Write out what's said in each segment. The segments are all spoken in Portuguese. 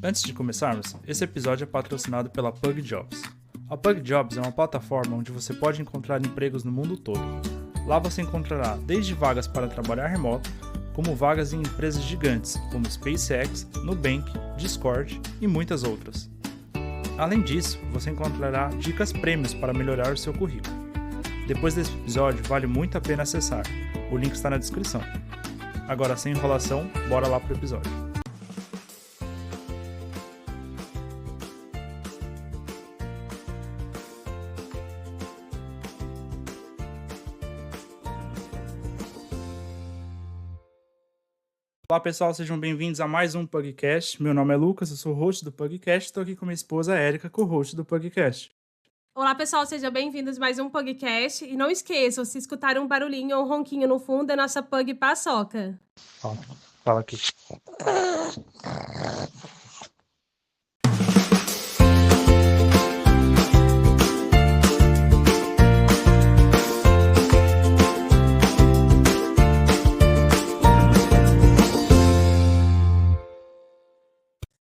Antes de começarmos, esse episódio é patrocinado pela PugJobs. A PugJobs é uma plataforma onde você pode encontrar empregos no mundo todo. Lá você encontrará desde vagas para trabalhar remoto, como vagas em empresas gigantes como SpaceX, Nubank, Discord e muitas outras. Além disso, você encontrará dicas prêmios para melhorar o seu currículo. Depois desse episódio, vale muito a pena acessar. O link está na descrição. Agora, sem enrolação, bora lá pro episódio. Olá pessoal, sejam bem-vindos a mais um Pugcast. Meu nome é Lucas, eu sou o host do Pugcast e estou aqui com minha esposa Érica, co-host do Pugcast. Olá pessoal, sejam bem-vindos a mais um Pugcast. E não esqueçam, se escutarem um barulhinho ou um ronquinho no fundo, é nossa Pug Paçoca. Fala aqui.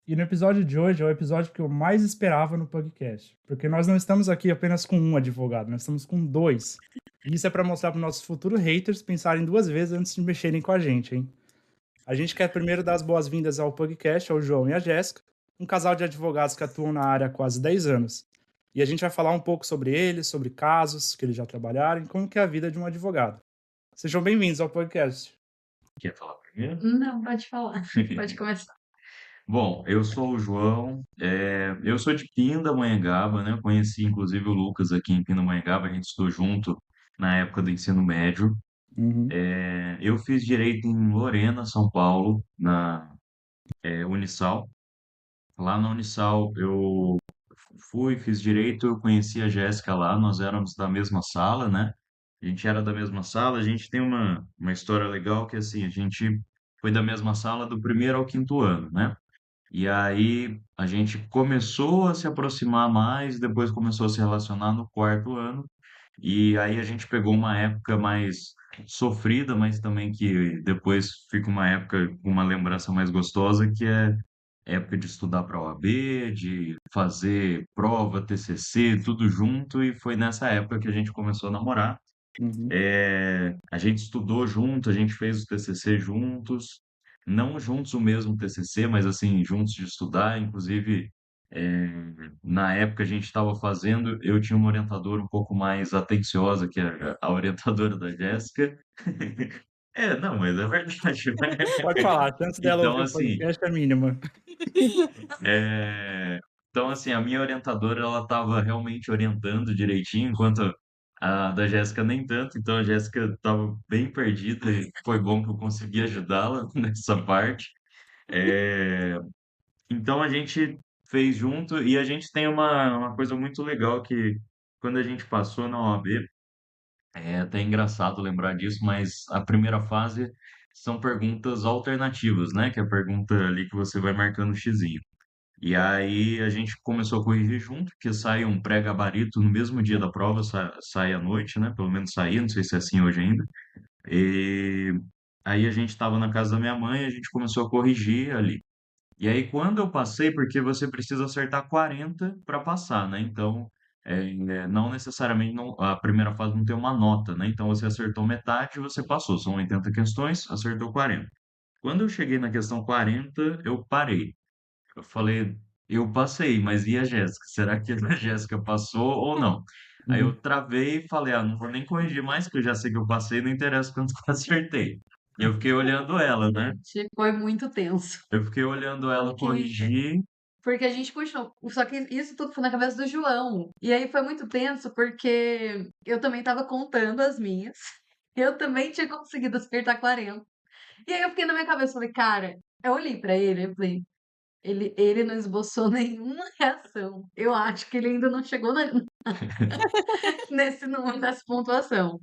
E no episódio de hoje é o episódio que eu mais esperava no Pugcast, porque nós não estamos aqui apenas com um advogado, nós estamos com dois. E isso é para mostrar para os nossos futuros haters pensarem duas vezes antes de mexerem com a gente, hein? A gente quer primeiro dar as boas-vindas ao Pugcast, ao João e à Jéssica, um casal de advogados que atuam na área há quase 10 anos. E a gente vai falar um pouco sobre eles, sobre casos que eles já trabalharam e como que é a vida de um advogado. Sejam bem-vindos ao Pugcast. Quer falar primeiro? Não, pode falar. Pode começar. Bom, eu sou o João, eu sou de Pindamonhangaba, né? Eu conheci inclusive o Lucas aqui em Pindamonhangaba, a gente estudou junto na época do ensino médio. Eu fiz direito em Lorena, São Paulo, na Unisal. Lá na Unisal eu fiz direito, eu conheci a Jéssica lá, nós éramos da mesma sala, né? A gente era da mesma sala, a gente tem uma história legal que assim, a gente foi da mesma sala do primeiro ao quinto ano, né? E aí a gente começou a se aproximar mais, depois começou a se relacionar no quarto ano. E aí a gente pegou uma época mais sofrida, mas também que depois fica uma época com uma lembrança mais gostosa, que é época de estudar para a OAB, de fazer prova, TCC, tudo junto. E foi nessa época que a gente começou a namorar. A gente estudou junto, a gente fez o TCC juntos, não juntos o mesmo TCC, mas assim, juntos de estudar. Inclusive, é, na época a gente estava fazendo, eu tinha uma orientadora um pouco mais atenciosa, que é a orientadora da Jéssica. Não, mas é verdade, né? Pode falar, a chance dela Então, ouvir o assim, podcast é mínima. então, assim, a minha orientadora, ela estava realmente orientando direitinho, enquanto a da Jéssica nem tanto. Então, a Jéssica estava bem perdida e foi bom que eu consegui ajudá-la nessa parte. É, Então, a gente fez junto e a gente tem uma coisa muito legal que quando a gente passou na OAB, é até engraçado lembrar disso, mas a primeira fase são perguntas alternativas, né? Que é a pergunta ali que você vai marcando o xizinho. E aí a gente começou a corrigir junto, porque sai um pré-gabarito no mesmo dia da prova, sai à noite, né? Pelo menos saía, não sei se é assim hoje ainda. E aí a gente estava na casa da minha mãe, a gente começou a corrigir ali. E aí quando eu passei, porque você precisa acertar 40 para passar, né? Então, não necessariamente a primeira fase não tem uma nota, né? Então você acertou metade, você passou. São 80 questões, acertou 40. Quando eu cheguei na questão 40, eu parei. Eu falei, eu passei, mas e a Jéssica? Será que a Jéssica passou ou não? Aí eu travei e falei, não vou nem corrigir mais, porque eu já sei que eu passei, não interessa quanto que eu acertei. E eu fiquei olhando ela, né? Gente, foi muito tenso. Eu fiquei olhando ela corrigir. Porque a gente puxou. Só que isso tudo foi na cabeça do João. E aí foi muito tenso, porque eu também tava contando as minhas. Eu também tinha conseguido acertar 40. E aí eu fiquei na minha cabeça, falei, cara, eu olhei pra ele, eu falei, ele não esboçou nenhuma reação. Eu acho que ele ainda não chegou nesse número, nessa pontuação.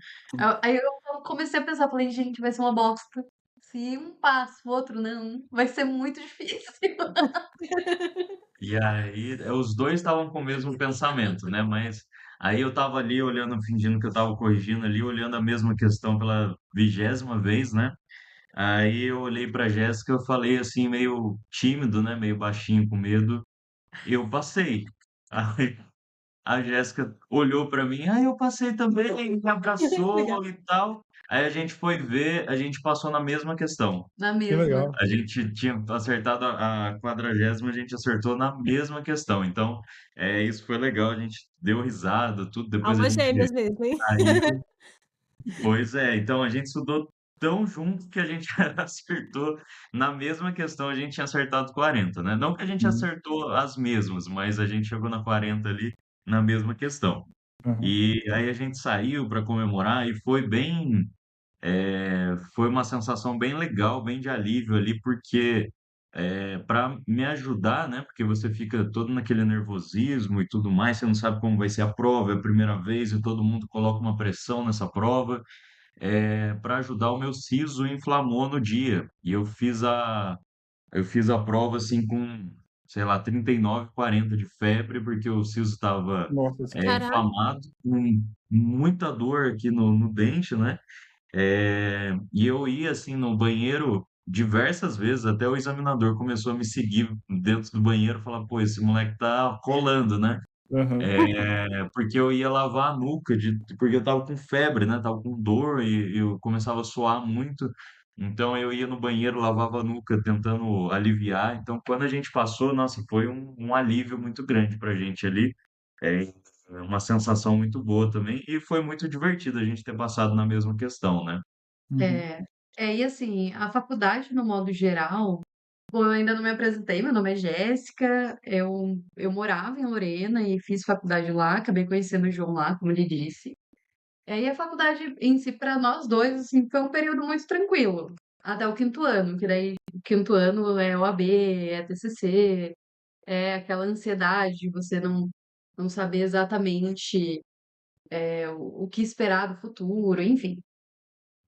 Aí eu comecei a pensar, falei, gente, vai ser uma bosta. Se um passa, o outro não, vai ser muito difícil. E aí, os dois estavam com o mesmo pensamento, né? Mas aí eu tava ali olhando, fingindo que eu tava corrigindo ali, olhando a mesma questão pela 20ª vez, né? Aí eu olhei pra Jéssica, eu falei assim, meio tímido, né? Meio baixinho, com medo. Eu passei. Aí a Jéssica olhou pra mim, eu passei também, me Legal. abraçou e tal. Aí a gente foi ver, a gente passou na mesma questão. Na Que mesma. legal. A gente tinha acertado a 40ª, a gente acertou na mesma questão. Então, isso foi legal, a gente deu risada, tudo. Depois a Almas gente gêmeas mesmo, hein? saiu. Pois é, então a gente estudou tão junto que a gente acertou na mesma questão, a gente tinha acertado 40, né? Não que a gente Uhum. acertou as mesmas, mas a gente chegou na 40 ali na mesma questão. Aham. E aí a gente saiu para comemorar e foi bem, foi uma sensação bem legal, bem de alívio ali, porque para me ajudar, né? Porque você fica todo naquele nervosismo e tudo mais, você não sabe como vai ser a prova, é a primeira vez e todo mundo coloca uma pressão nessa prova. Para ajudar, o meu siso inflamou no dia e eu fiz a prova assim com, sei lá, 39, 40 de febre, porque o siso estava Nossa senhora. Caraca. inflamado, com muita dor aqui no dente, né? E eu ia assim no banheiro diversas vezes, até o examinador começou a me seguir dentro do banheiro, falar, pô, esse moleque tá rolando, né? Aham. Porque eu ia lavar a nuca, porque eu tava com febre, né? Tava com dor e eu começava a suar muito. Então eu ia no banheiro, lavava a nuca, tentando aliviar. Então quando a gente passou, nossa, foi um alívio muito grande pra gente ali. É uma sensação muito boa também. E foi muito divertido a gente ter passado na mesma questão, né? Uhum. É, e assim, a faculdade, no modo geral, bom, eu ainda não me apresentei, meu nome é Jéssica, eu morava em Lorena e fiz faculdade lá, acabei conhecendo o João lá, como ele disse. E aí a faculdade em si, para nós dois, assim, foi um período muito tranquilo, até o quinto ano, que daí o quinto ano é OAB, é TCC, é aquela ansiedade de você não saber exatamente o que esperar do futuro, enfim.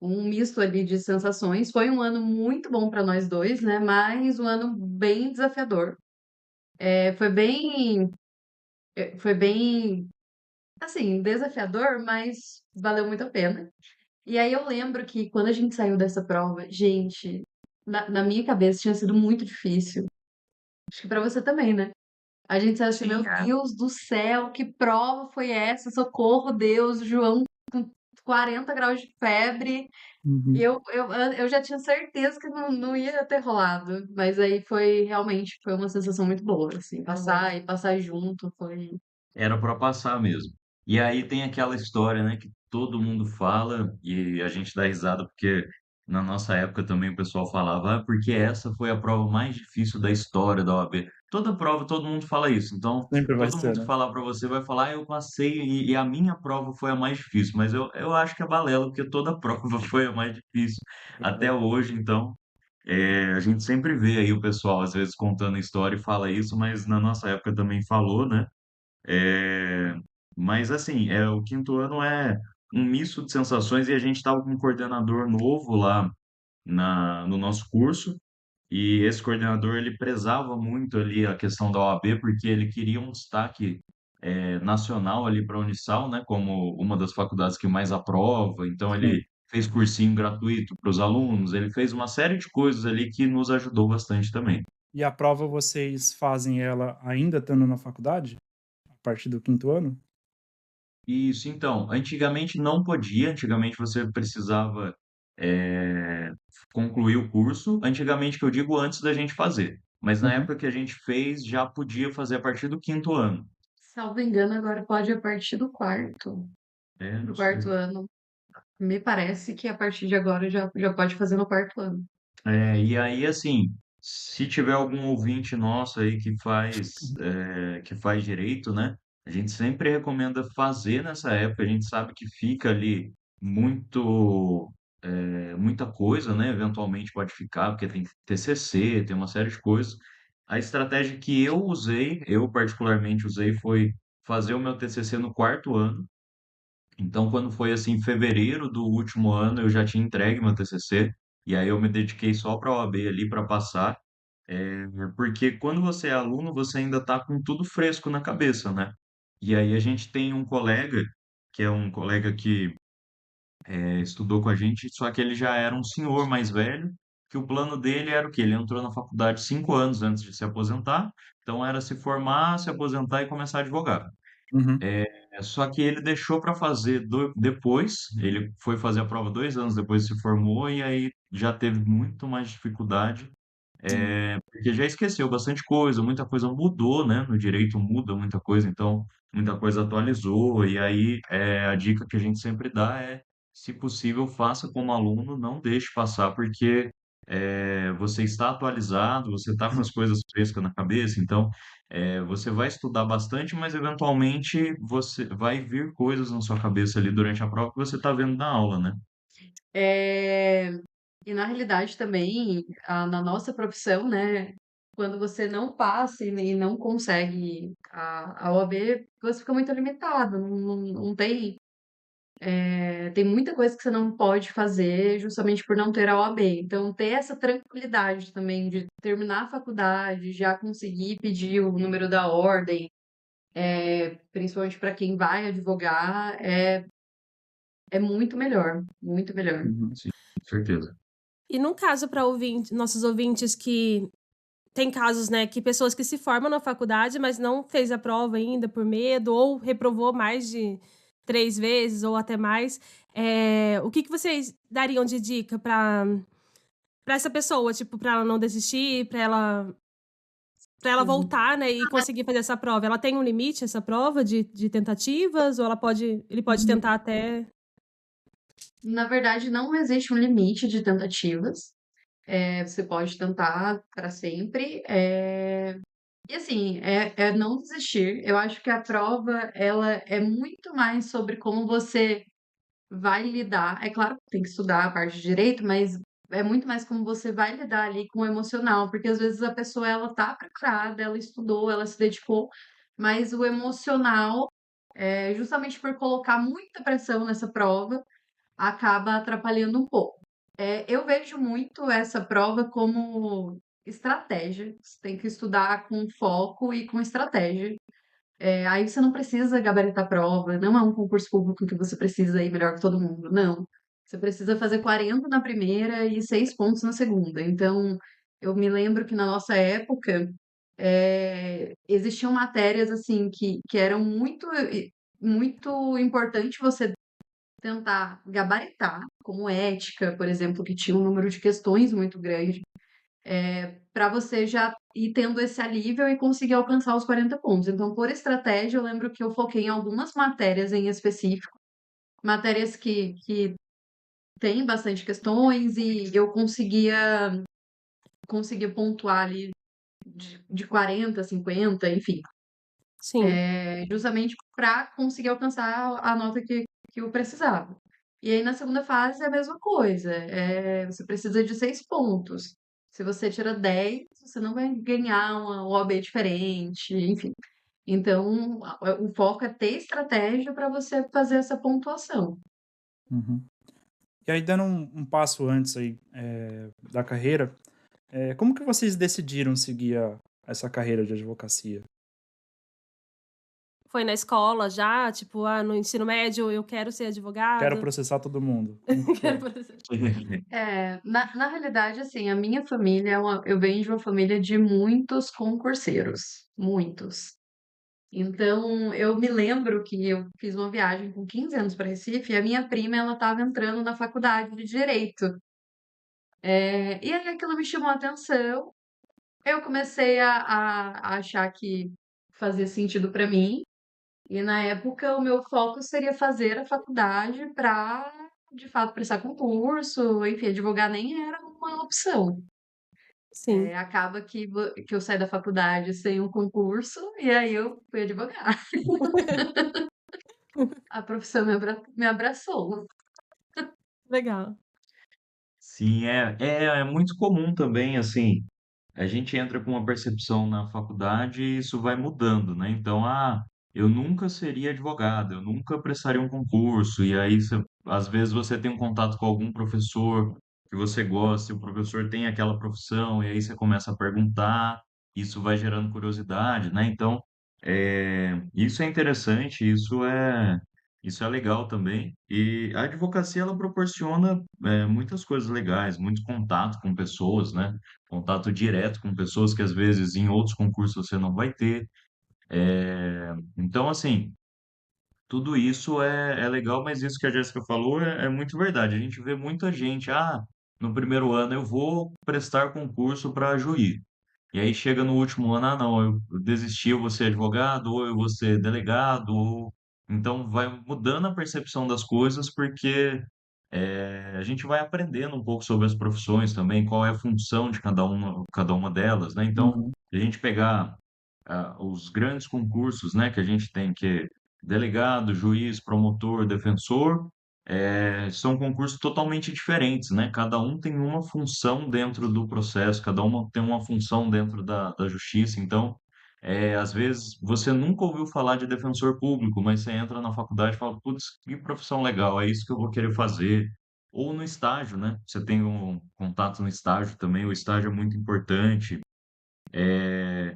Um misto ali de sensações. Foi um ano muito bom para nós dois, né? Mas um ano bem desafiador. Foi bem, assim, desafiador, mas valeu muito a pena. E aí eu lembro que quando a gente saiu dessa prova, gente, na minha cabeça tinha sido muito difícil. Acho que para você também, né? A gente saiu assim, meu Sim, é. Deus do céu, que prova foi essa? Socorro, Deus, João com 40 graus de febre. E Uhum. eu já tinha certeza que não ia ter rolado, mas aí realmente foi uma sensação muito boa, assim, passar e passar junto foi. Era para passar mesmo. E aí tem aquela história, né, que todo mundo fala e a gente dá risada porque na nossa época também o pessoal falava, porque essa foi a prova mais difícil da história da OAB. Toda prova, todo mundo fala isso. Então, Sempre vai todo ser, mundo que né? falar para você vai falar, eu passei e a minha prova foi a mais difícil. Mas eu acho que é balela, porque toda prova foi a mais difícil até Aham. hoje. Então, a gente sempre vê aí o pessoal às vezes contando a história e fala isso, mas na nossa época também falou, né? É, mas assim, o quinto ano é um misto de sensações e a gente estava com um coordenador novo lá no nosso curso e esse coordenador ele prezava muito ali a questão da OAB porque ele queria um destaque nacional ali para a Unisal, né, como uma das faculdades que mais aprova. Então Sim. ele fez cursinho gratuito para os alunos, ele fez uma série de coisas ali que nos ajudou bastante também. E a prova vocês fazem ela ainda estando na faculdade? A partir do quinto ano? Isso, então, antigamente não podia, antigamente você precisava eh, concluir o curso, antigamente que eu digo antes da gente fazer, mas na Uhum. época que a gente fez já podia fazer a partir do quinto ano. Salvo engano, agora pode a partir do quarto, Não do sei. quarto ano. Me parece que a partir de agora já pode fazer no quarto ano. E aí, assim, se tiver algum ouvinte nosso aí que faz direito, né? A gente sempre recomenda fazer nessa época. A gente sabe que fica ali muita coisa, né? Eventualmente pode ficar, porque tem TCC, tem uma série de coisas. A estratégia que eu particularmente usei, foi fazer o meu TCC no quarto ano. Então, quando foi assim, em fevereiro do último ano, eu já tinha entregue meu TCC, e aí eu me dediquei só para a OAB ali para passar, porque quando você é aluno, você ainda está com tudo fresco na cabeça, né? E aí a gente tem um colega, que é um colega que estudou com a gente, só que ele já era um senhor mais velho, que o plano dele era o quê? Ele entrou na faculdade 5 anos antes de se aposentar, então era se formar, se aposentar e começar a advogar. Uhum. Só que ele deixou para fazer depois, ele foi fazer a prova 2 anos depois se formou e aí já teve muito mais dificuldade, porque já esqueceu bastante coisa, muita coisa mudou, né? No direito muda muita coisa, então muita coisa atualizou, e aí a dica que a gente sempre dá é, se possível, faça como aluno, não deixe passar, porque você está atualizado, você está com as coisas frescas na cabeça, então você vai estudar bastante, mas eventualmente você vai vir coisas na sua cabeça ali durante a prova que você está vendo na aula, né? É, e na realidade também, na nossa profissão, né, quando você não passa e não consegue a OAB, você fica muito limitado, não tem, tem muita coisa que você não pode fazer justamente por não ter a OAB. Então, ter essa tranquilidade também de terminar a faculdade, já conseguir pedir o número da ordem, principalmente para quem vai advogar, é muito melhor, muito melhor. Uhum. Sim, com certeza. E num caso para nossos ouvintes que tem casos, né, que pessoas que se formam na faculdade, mas não fez a prova ainda por medo, ou reprovou mais de 3 vezes ou até mais, o que que vocês dariam de dica para essa pessoa, tipo, para ela não desistir, para ela Uhum. voltar, né, e conseguir fazer essa prova? Ela tem um limite, essa prova de tentativas, ou ele pode tentar até... Na verdade, não existe um limite de tentativas. Você pode tentar para sempre. E assim, é não desistir. Eu acho que a prova, ela é muito mais sobre como você vai lidar. É claro que tem que estudar a parte de direito, mas é muito mais como você vai lidar ali com o emocional, porque às vezes a pessoa, ela tá preparada, ela estudou, ela se dedicou, mas o emocional, justamente por colocar muita pressão nessa prova, acaba atrapalhando um pouco. Eu vejo muito essa prova como estratégia. Você tem que estudar com foco e com estratégia. Aí você não precisa gabaritar a prova, não é um concurso público que você precisa ir melhor que todo mundo, não. Você precisa fazer 40 na primeira e 6 pontos na segunda. Então, eu me lembro que na nossa época, existiam matérias assim que eram muito importante você tentar gabaritar, como ética, por exemplo, que tinha um número de questões muito grande, para você já ir tendo esse alívio e conseguir alcançar os 40 pontos. Então, por estratégia, eu lembro que eu foquei em algumas matérias em específico, matérias que têm bastante questões e eu conseguia pontuar ali de 40, 50, enfim, Sim, justamente para conseguir alcançar a nota que eu precisava. E aí, na segunda fase, é a mesma coisa. Você precisa de 6 pontos. Se você tira 10, você não vai ganhar uma OAB diferente, enfim. Então, o foco é ter estratégia para você fazer essa pontuação. Uhum. E aí, dando um passo antes aí, da carreira, como que vocês decidiram seguir essa carreira de advocacia? foi na escola já, tipo, no ensino médio eu quero ser Quero advogado. processar todo mundo. Como que Quero foi? fazer... Na realidade, assim, a minha família, eu venho de uma família de muitos concurseiros, muitos. Então, eu me lembro que eu fiz uma viagem com 15 anos para Recife e a minha prima, ela estava entrando na faculdade de Direito. E aí aquilo me chamou a atenção. Eu comecei a achar que fazia sentido para mim. E na época, o meu foco seria fazer a faculdade para, de fato, prestar concurso. Enfim, advogar nem era uma opção. Sim. Acaba que eu saí da faculdade sem um concurso e aí eu fui advogar. A profissão me abraçou. Legal. Sim, é muito comum também, assim, a gente entra com uma percepção na faculdade e isso vai mudando, né? Então, eu nunca seria advogado, eu nunca prestaria um concurso, e aí, às vezes, você tem um contato com algum professor que você gosta, e o professor tem aquela profissão, e aí você começa a perguntar, isso vai gerando curiosidade, né? Então, isso é interessante, Isso é legal também. E a advocacia, ela proporciona muitas coisas legais, muito contato com pessoas, né? Contato direto com pessoas que às vezes em outros concursos você não vai ter. Então, assim, tudo isso é legal, mas isso que a Jéssica falou é muito verdade. A gente vê muita gente, no primeiro ano eu vou prestar concurso para juiz. E aí chega no último ano, não, eu desisti, eu vou ser advogado, ou eu vou ser delegado, ou... Então vai mudando a percepção das coisas, porque a gente vai aprendendo um pouco sobre as profissões também, qual é a função de cada uma delas, né? Então, Uhum. se a gente pegar os grandes concursos, né, que a gente tem, que é delegado, juiz, promotor, defensor, são concursos totalmente diferentes, né? Cada um tem uma função dentro do processo, cada uma tem uma função dentro da justiça. Então, às vezes você nunca ouviu falar de defensor público, mas você entra na faculdade e fala, putz, que profissão legal, é isso que eu vou querer fazer. Ou no estágio, né? Você tem um contato no estágio também, o estágio é muito importante.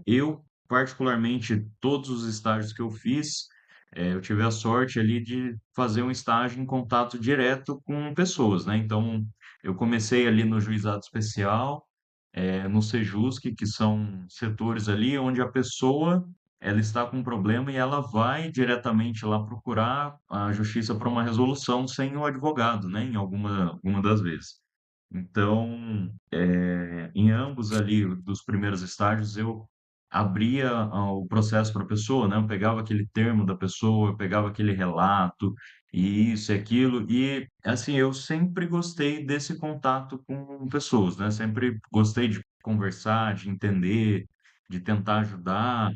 Eu, particularmente, todos os estágios que eu fiz, eu tive a sorte ali de fazer um estágio em contato direto com pessoas, né? Então, eu comecei ali no juizado especial, no Sejusc, que são setores ali onde a pessoa ela está com um problema e ela vai diretamente lá procurar a justiça para uma resolução sem o advogado, né? Em alguma das vezes. Então, em ambos ali dos primeiros estágios, eu abria o processo para a pessoa, né? Eu pegava aquele termo da pessoa, eu pegava aquele relato, e isso e aquilo, e assim, eu sempre gostei desse contato com pessoas, né? Sempre gostei de conversar, de entender, de tentar ajudar.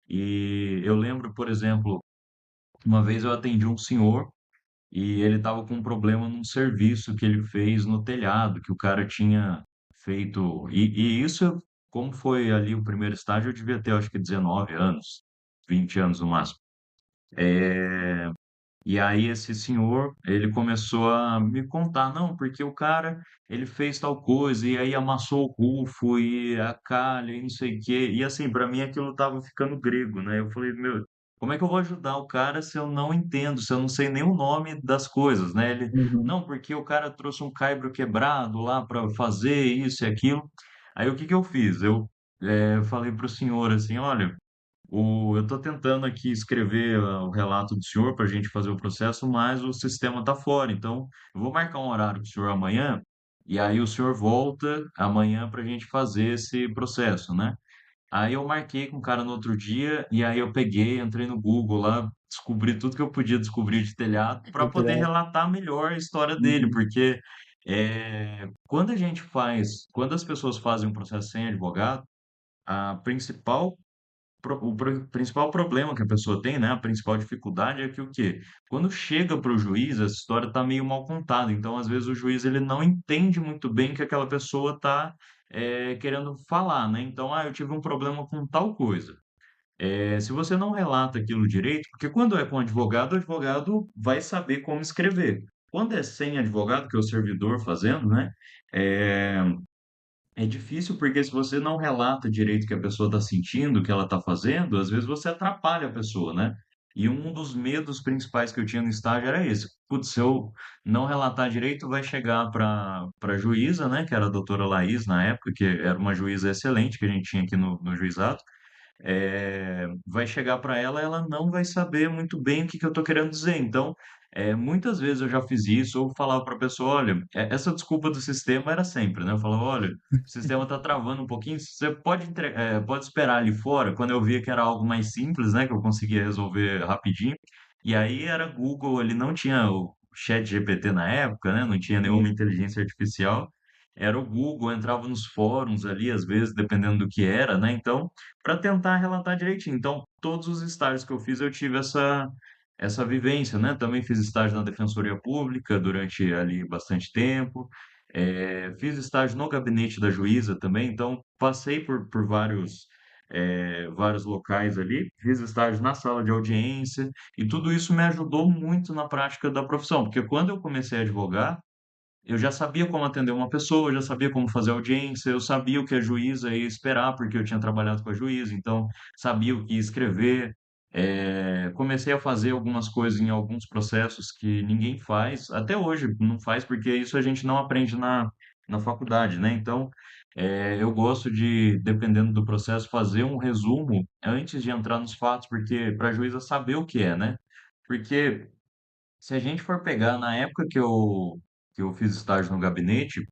E eu lembro, por exemplo, uma vez eu atendi um senhor e ele estava com um problema num serviço que ele fez no telhado, que o cara tinha feito. E isso, como foi ali o primeiro estágio, eu devia ter, acho que 19 anos, 20 anos no máximo. E aí esse senhor, ele começou a me contar, não, porque o cara, ele fez tal coisa, e aí amassou o rufo, e a calha, e não sei o quê. E assim, para mim aquilo tava ficando grego, né? Eu falei, meu, como é que eu vou ajudar o cara se eu não entendo, se eu não sei nem o nome das coisas, né? Ele, Uhum. não, porque o cara trouxe um caibro quebrado lá para fazer isso e aquilo. Aí o que que eu fiz? Eu falei pro senhor assim, olha, eu estou tentando aqui escrever o relato do senhor para a gente fazer o processo, mas o sistema está fora. Então, eu vou marcar um horário com o senhor amanhã, e aí o senhor volta amanhã para a gente fazer esse processo, né? Aí eu marquei com o cara no outro dia, e aí eu peguei, entrei no Google lá, descobri tudo que eu podia descobrir de telhado para poder Legal. relatar melhor a história dele, Uhum. porque quando as pessoas fazem um processo sem advogado, a principal principal problema que a pessoa tem, né? A principal dificuldade é que o quê? Quando chega para o juiz, essa história está meio mal contada. Então, às vezes, o juiz ele não entende muito bem o que aquela pessoa está querendo falar, né? Então, eu tive um problema com tal coisa. Se você não relata aquilo direito, porque quando é com advogado, o advogado vai saber como escrever. Quando é sem advogado, que é o servidor fazendo, né? É, é difícil porque se você não relata direito o que a pessoa está sentindo, o que ela está fazendo, às vezes você atrapalha a pessoa, né? E um dos medos principais que eu tinha no estágio era esse. Putz, se eu não relatar direito, vai chegar para juíza, né? Que era a doutora Laís na época, que era uma juíza excelente que a gente tinha aqui no juizado, vai chegar para ela, ela não vai saber muito bem o que que eu estou querendo dizer. Então, muitas vezes eu já fiz isso, ou falava para a pessoa, olha, essa desculpa do sistema era sempre, né? Eu falava, olha, o sistema está travando um pouquinho, você pode esperar ali fora, quando eu via que era algo mais simples, né, que eu conseguia resolver rapidinho, e aí era Google, ele não tinha o chat GPT na época, né? Não tinha nenhuma Sim. inteligência artificial, era o Google, entrava nos fóruns ali, às vezes, dependendo do que era, né? Então, para tentar relatar direitinho. Então, todos os estágios que eu fiz, eu tive essa vivência, né? Também fiz estágio na Defensoria Pública durante ali bastante tempo. Fiz estágio no gabinete da juíza também, então passei por vários locais ali, fiz estágio na sala de audiência, e tudo isso me ajudou muito na prática da profissão, porque quando eu comecei a advogar, eu já sabia como atender uma pessoa, eu já sabia como fazer audiência, eu sabia o que a juíza ia esperar, porque eu tinha trabalhado com a juíza, então sabia o que ia escrever. Comecei a fazer algumas coisas em alguns processos que ninguém faz, até hoje não faz, porque isso a gente não aprende na faculdade, né? Então, eu gosto de, dependendo do processo, fazer um resumo antes de entrar nos fatos, porque para a juíza saber o que é, né? Porque se a gente for pegar na época que eu fiz estágio no gabinete,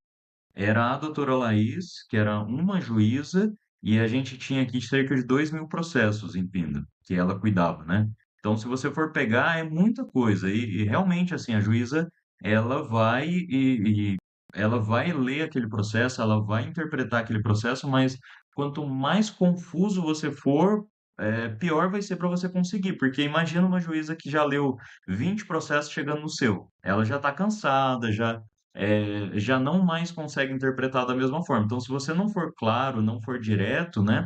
era a doutora Laís, que era uma juíza, e a gente tinha aqui cerca de 2.000 processos em Pinda, que ela cuidava, né? Então, se você for pegar, é muita coisa. E realmente, assim, a juíza, ela vai e ela vai ler aquele processo, ela vai interpretar aquele processo, mas quanto mais confuso você for, pior vai ser para você conseguir. Porque imagina uma juíza que já leu 20 processos chegando no seu. Ela já está cansada, já não mais consegue interpretar da mesma forma. Então, se você não for claro, não for direto, né?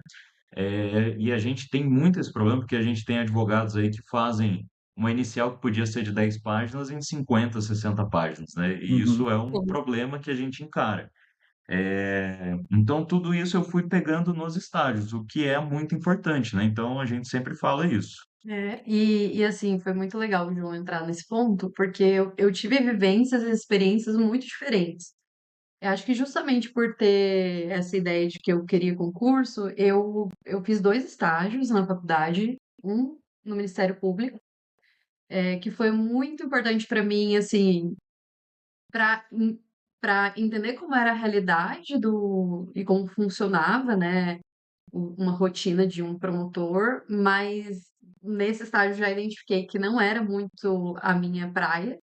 E a gente tem muito esse problema, porque a gente tem advogados aí que fazem uma inicial que podia ser de 10 páginas em 50, 60 páginas, né? E isso Uhum. é um problema que a gente encara. Então, tudo isso eu fui pegando nos estágios, o que é muito importante, né? Então, a gente sempre fala isso. E assim, foi muito legal o João entrar nesse ponto, porque eu tive vivências e experiências muito diferentes. Eu acho que justamente por ter essa ideia de que eu queria concurso, eu fiz 2 estágios na faculdade, um no Ministério Público, que foi muito importante para mim, assim, para para entender como era a realidade do e como funcionava, né, uma rotina de um promotor, mas nesse estágio já identifiquei que não era muito a minha praia.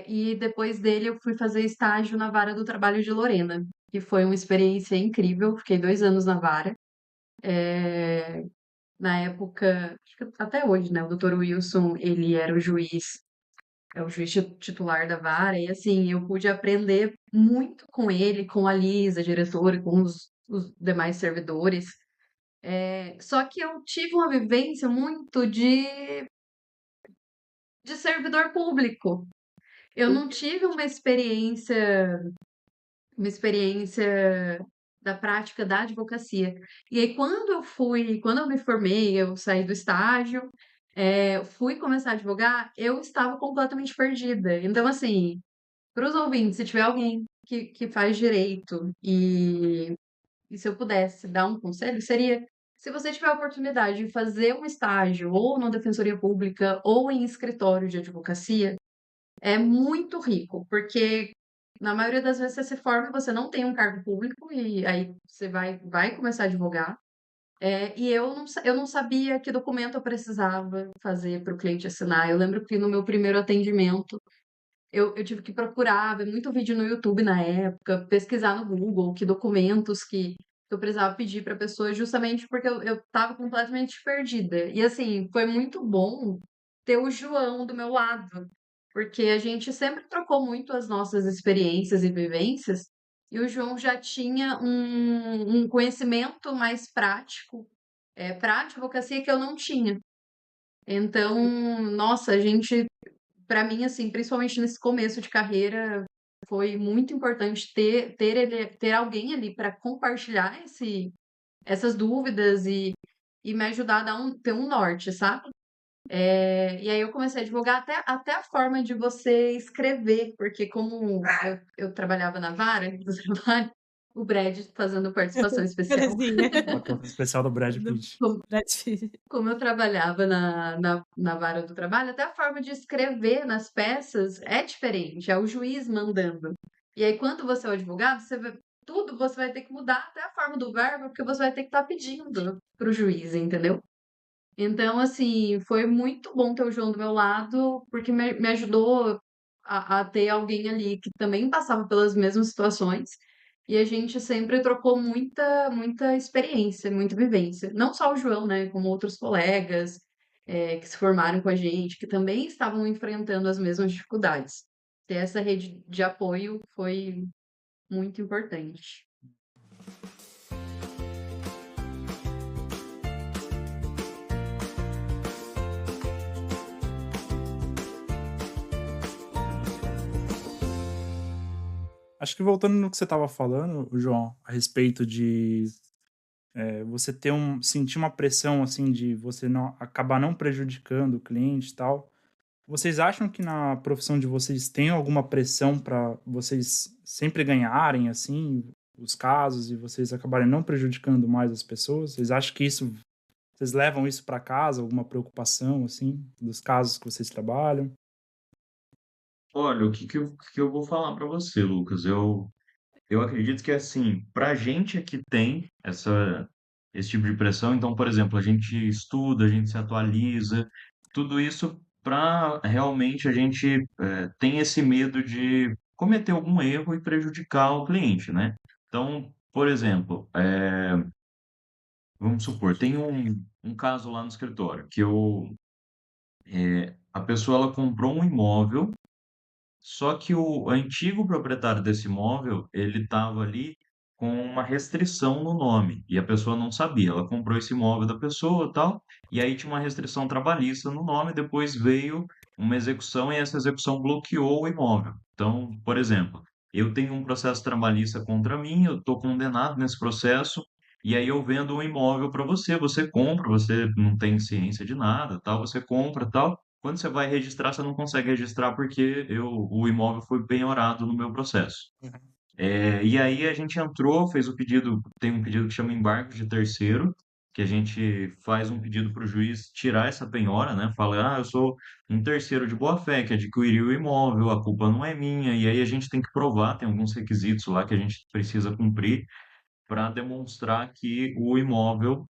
E depois dele eu fui fazer estágio na Vara do Trabalho de Lorena, que foi uma experiência incrível. Fiquei 2 anos na vara. É, Na época, acho que até hoje, né? O doutor Wilson, ele era o juiz, é o juiz titular da vara, e assim, eu pude aprender muito com ele, com a Lisa, a diretora, com os demais servidores. Só que eu tive uma vivência muito de servidor público. Eu não tive uma experiência da prática da advocacia. E aí, quando eu me formei, eu saí do estágio, fui começar a advogar, eu estava completamente perdida. Então, assim, para os ouvintes, se tiver alguém que faz direito e se eu pudesse dar um conselho, seria: se você tiver a oportunidade de fazer um estágio ou na defensoria pública ou em escritório de advocacia, é muito rico, porque na maioria das vezes você se forma e você não tem um cargo público, e aí você vai começar a advogar. E eu não sabia que documento eu precisava fazer para o cliente assinar. Eu lembro que no meu primeiro atendimento eu tive que procurar, ver muito vídeo no YouTube na época, pesquisar no Google que documentos que eu precisava pedir para a pessoa, justamente porque eu estava completamente perdida. E assim, foi muito bom ter o João do meu lado, porque a gente sempre trocou muito as nossas experiências e vivências, e o João já tinha um conhecimento mais prático, para advocacia que eu não tinha. Então, nossa, a gente, para mim, assim, principalmente nesse começo de carreira, foi muito importante ter alguém ali para compartilhar essas dúvidas e me ajudar a ter um norte, sabe? E aí eu comecei a divulgar até a forma de você escrever, porque como eu trabalhava na vara do trabalho, o Brad fazendo participação especial. Belezinha. Participação especial do Brad Pitt. Como eu trabalhava na vara do trabalho, até a forma de escrever nas peças é diferente, é o juiz mandando. E aí, quando você é o advogado, tudo você vai ter que mudar, até a forma do verbo, porque você vai ter que estar pedindo para o juiz, entendeu? Então, assim, foi muito bom ter o João do meu lado, porque me ajudou a ter alguém ali que também passava pelas mesmas situações. E a gente sempre trocou muita, muita experiência, muita vivência. Não só o João, né? Como outros colegas, que se formaram com a gente, que também estavam enfrentando as mesmas dificuldades. Ter essa rede de apoio foi muito importante. Acho que voltando no que você estava falando, João, a respeito de você sentir uma pressão, assim, de você não acabar não prejudicando o cliente e tal. Vocês acham que na profissão de vocês tem alguma pressão para vocês sempre ganharem, assim, os casos e vocês acabarem não prejudicando mais as pessoas? Vocês acham que vocês levam isso para casa, alguma preocupação, assim, dos casos que vocês trabalham? Olha, o que eu vou falar para você, Lucas? Eu acredito que, assim, pra gente aqui tem esse tipo de pressão. Então, por exemplo, a gente estuda, a gente se atualiza, tudo isso para realmente a gente tem esse medo de cometer algum erro e prejudicar o cliente, né? Então, por exemplo, vamos supor, tem um caso lá no escritório que a pessoa ela comprou um imóvel. Só que o antigo proprietário desse imóvel, ele estava ali com uma restrição no nome e a pessoa não sabia. Ela comprou esse imóvel da pessoa, e tal, e aí tinha uma restrição trabalhista no nome. Depois veio uma execução e essa execução bloqueou o imóvel. Então, por exemplo, eu tenho um processo trabalhista contra mim, eu estou condenado nesse processo. E aí eu vendo um imóvel para você, você compra, você não tem ciência de nada, tal, você compra, tal. Quando você vai registrar, você não consegue registrar porque o imóvel foi penhorado no meu processo. E aí a gente entrou, fez o pedido, tem um pedido que chama embargo de terceiro, que a gente faz um pedido para o juiz tirar essa penhora, né? Fala, eu sou um terceiro de boa-fé que adquiriu o imóvel, a culpa não é minha. E aí a gente tem que provar, tem alguns requisitos lá que a gente precisa cumprir para demonstrar que o imóvel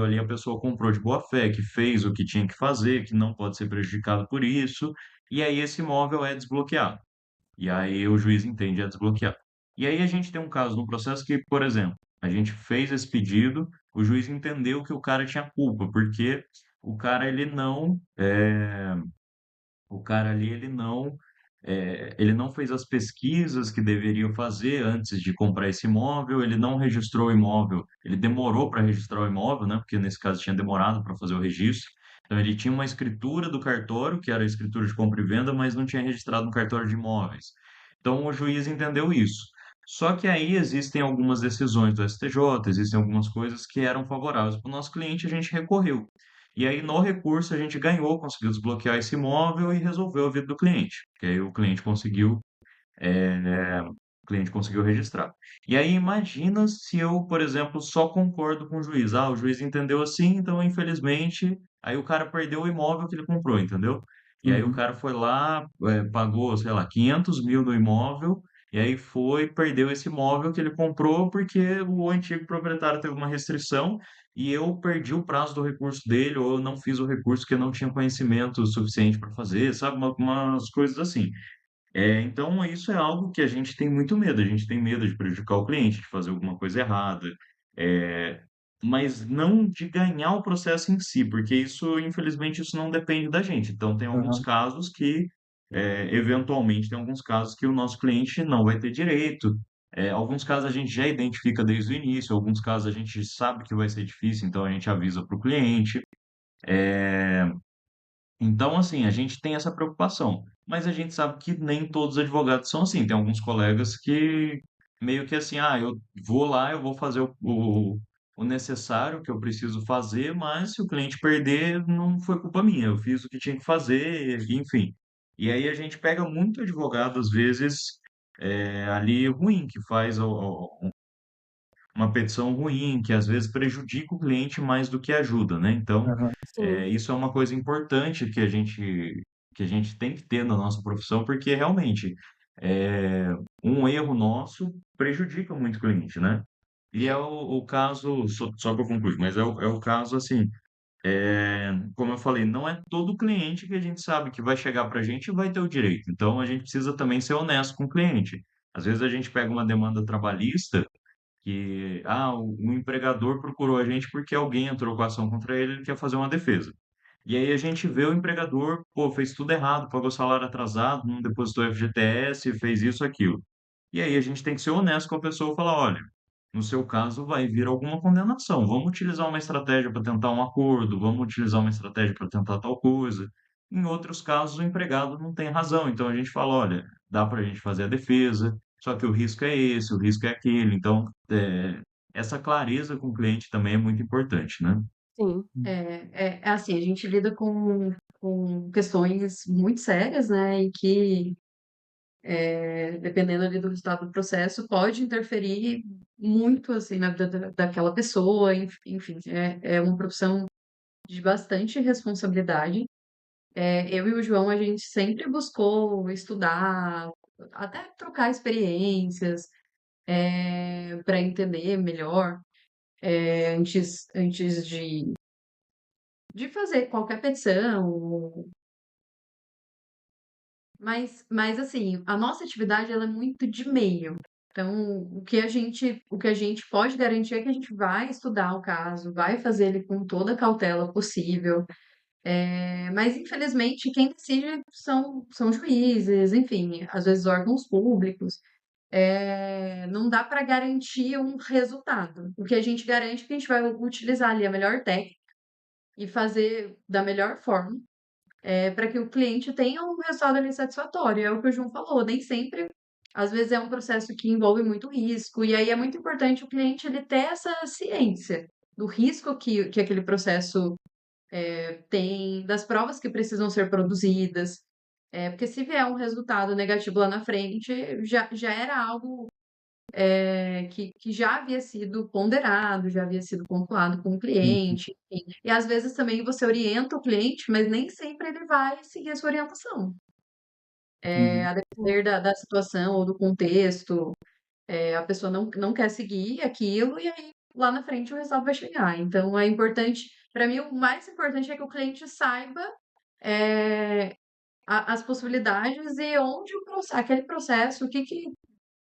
ali a pessoa comprou de boa fé, que fez o que tinha que fazer, que não pode ser prejudicado por isso, e aí esse imóvel é desbloqueado. E aí o juiz entende é desbloqueado. E aí a gente tem um caso no processo que, por exemplo, a gente fez esse pedido, o juiz entendeu que o cara tinha culpa, porque o cara ele não o cara ali, ele não fez as pesquisas que deveria fazer antes de comprar esse imóvel, ele não registrou o imóvel, ele demorou para registrar o imóvel, né? Porque nesse caso tinha demorado para fazer o registro. Então ele tinha uma escritura do cartório, que era a escritura de compra e venda, mas não tinha registrado no cartório de imóveis. Então o juiz entendeu isso. Só que aí existem algumas decisões do STJ, existem algumas coisas que eram favoráveis para o nosso cliente, a gente recorreu. E aí, no recurso, a gente ganhou, conseguiu desbloquear esse imóvel e resolveu a vida do cliente. Que aí o cliente conseguiu registrar. E aí, imagina se eu, por exemplo, só concordo com o juiz. O juiz entendeu assim, então, infelizmente, aí o cara perdeu o imóvel que ele comprou, entendeu? E aí o Uhum. cara foi lá, pagou, sei lá, 500 mil no imóvel, e aí perdeu esse imóvel que ele comprou porque o antigo proprietário teve uma restrição e eu perdi o prazo do recurso dele, ou eu não fiz o recurso porque eu não tinha conhecimento suficiente para fazer, sabe? Umas coisas assim. Então, isso é algo que a gente tem muito medo. A gente tem medo de prejudicar o cliente, de fazer alguma coisa errada, é, mas não de ganhar o processo em si, porque isso, infelizmente, isso não depende da gente. Então, tem alguns Aham. casos que, eventualmente, tem alguns casos que o nosso cliente não vai ter direito. Alguns casos a gente já identifica desde o início, alguns casos a gente sabe que vai ser difícil, então a gente avisa para o cliente. Então, assim, a gente tem essa preocupação, mas a gente sabe que nem todos os advogados são assim. Tem alguns colegas que meio que assim, eu vou lá, eu vou fazer o necessário que eu preciso fazer, mas se o cliente perder, não foi culpa minha, eu fiz o que tinha que fazer, enfim. E aí a gente pega muito advogado, às vezes, ali ruim, que faz uma petição ruim, que às vezes prejudica o cliente mais do que ajuda, né? Então, Aham. Sim. isso é uma coisa importante que a gente tem que ter na nossa profissão, porque realmente um erro nosso prejudica muito o cliente, né? E é o caso, só para concluir, mas é o caso assim, como eu falei, não é todo cliente que a gente sabe que vai chegar para a gente e vai ter o direito. Então a gente precisa também ser honesto com o cliente. Às vezes a gente pega uma demanda trabalhista que o empregador procurou a gente porque alguém entrou com a ação contra ele, ele quer fazer uma defesa. E aí a gente vê o empregador, pô, fez tudo errado, pagou salário atrasado, não depositou FGTS, fez isso, aquilo. E aí a gente tem que ser honesto com a pessoa e falar, olha, no seu caso vai vir alguma condenação. Vamos utilizar uma estratégia para tentar um acordo, vamos utilizar uma estratégia para tentar tal coisa. Em outros casos, o empregado não tem razão. Então a gente fala, olha, dá para a gente fazer a defesa, só que o risco é esse, o risco é aquele. Então, essa clareza com o cliente também é muito importante, né? Sim. É assim, a gente lida com questões muito sérias, né? E que, dependendo ali do resultado do processo, pode interferir muito, assim, na vida daquela pessoa. Enfim, é uma profissão de bastante responsabilidade. Eu e o João, a gente sempre buscou estudar, até trocar experiências, para entender melhor, antes de fazer qualquer petição. Mas assim, a nossa atividade ela é muito de meio. Então, o que a gente pode garantir é que a gente vai estudar o caso, vai fazer ele com toda a cautela possível. Mas, infelizmente, quem decide são juízes, enfim, às vezes órgãos públicos. Não dá para garantir um resultado. O que a gente garante é que a gente vai utilizar ali a melhor técnica e fazer da melhor forma, para que o cliente tenha um resultado ali satisfatório. É o que o João falou, nem sempre, às vezes é um processo que envolve muito risco, e aí é muito importante o cliente ele ter essa ciência do risco que aquele processo tem, das provas que precisam ser produzidas, porque se vier um resultado negativo lá na frente, já era algo que já havia sido ponderado, já havia sido pontuado com o Uhum, cliente, enfim. E às vezes também você orienta o cliente, mas nem sempre ele vai seguir a sua orientação. uhum, A depender da situação ou do contexto, a pessoa não quer seguir aquilo e aí lá na frente o resultado vai chegar. Então é importante, para mim, o mais importante é que o cliente saiba eh, as possibilidades e onde aquele processo, o que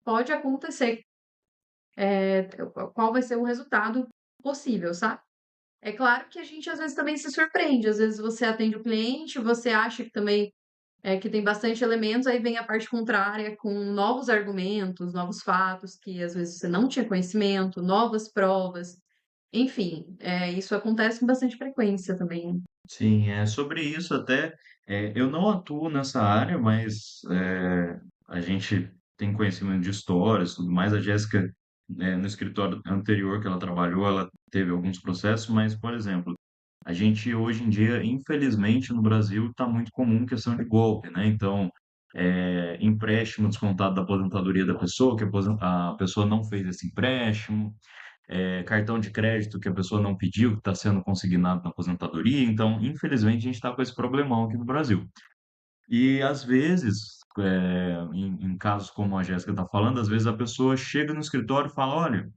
pode acontecer, qual vai ser o resultado possível, sabe? É claro que a gente às vezes também se surpreende, às vezes você atende o cliente, você acha que também que tem bastante elementos, aí vem a parte contrária com novos argumentos, novos fatos que às vezes você não tinha conhecimento, novas provas, enfim, isso acontece com bastante frequência também. Sim, é sobre isso até. Eu não atuo nessa área, mas a gente tem conhecimento de histórias, tudo mais. A Jéssica, no escritório anterior que ela trabalhou, ela teve alguns processos, mas, por exemplo, a gente hoje em dia, infelizmente, no Brasil, está muito comum questão de golpe, né? Então, empréstimo descontado da aposentadoria da pessoa, que a pessoa não fez esse empréstimo, cartão de crédito que a pessoa não pediu, que está sendo consignado na aposentadoria. Então, infelizmente, a gente está com esse problemão aqui no Brasil. E, às vezes, em casos como a Jéssica está falando, às vezes a pessoa chega no escritório e fala: Olha,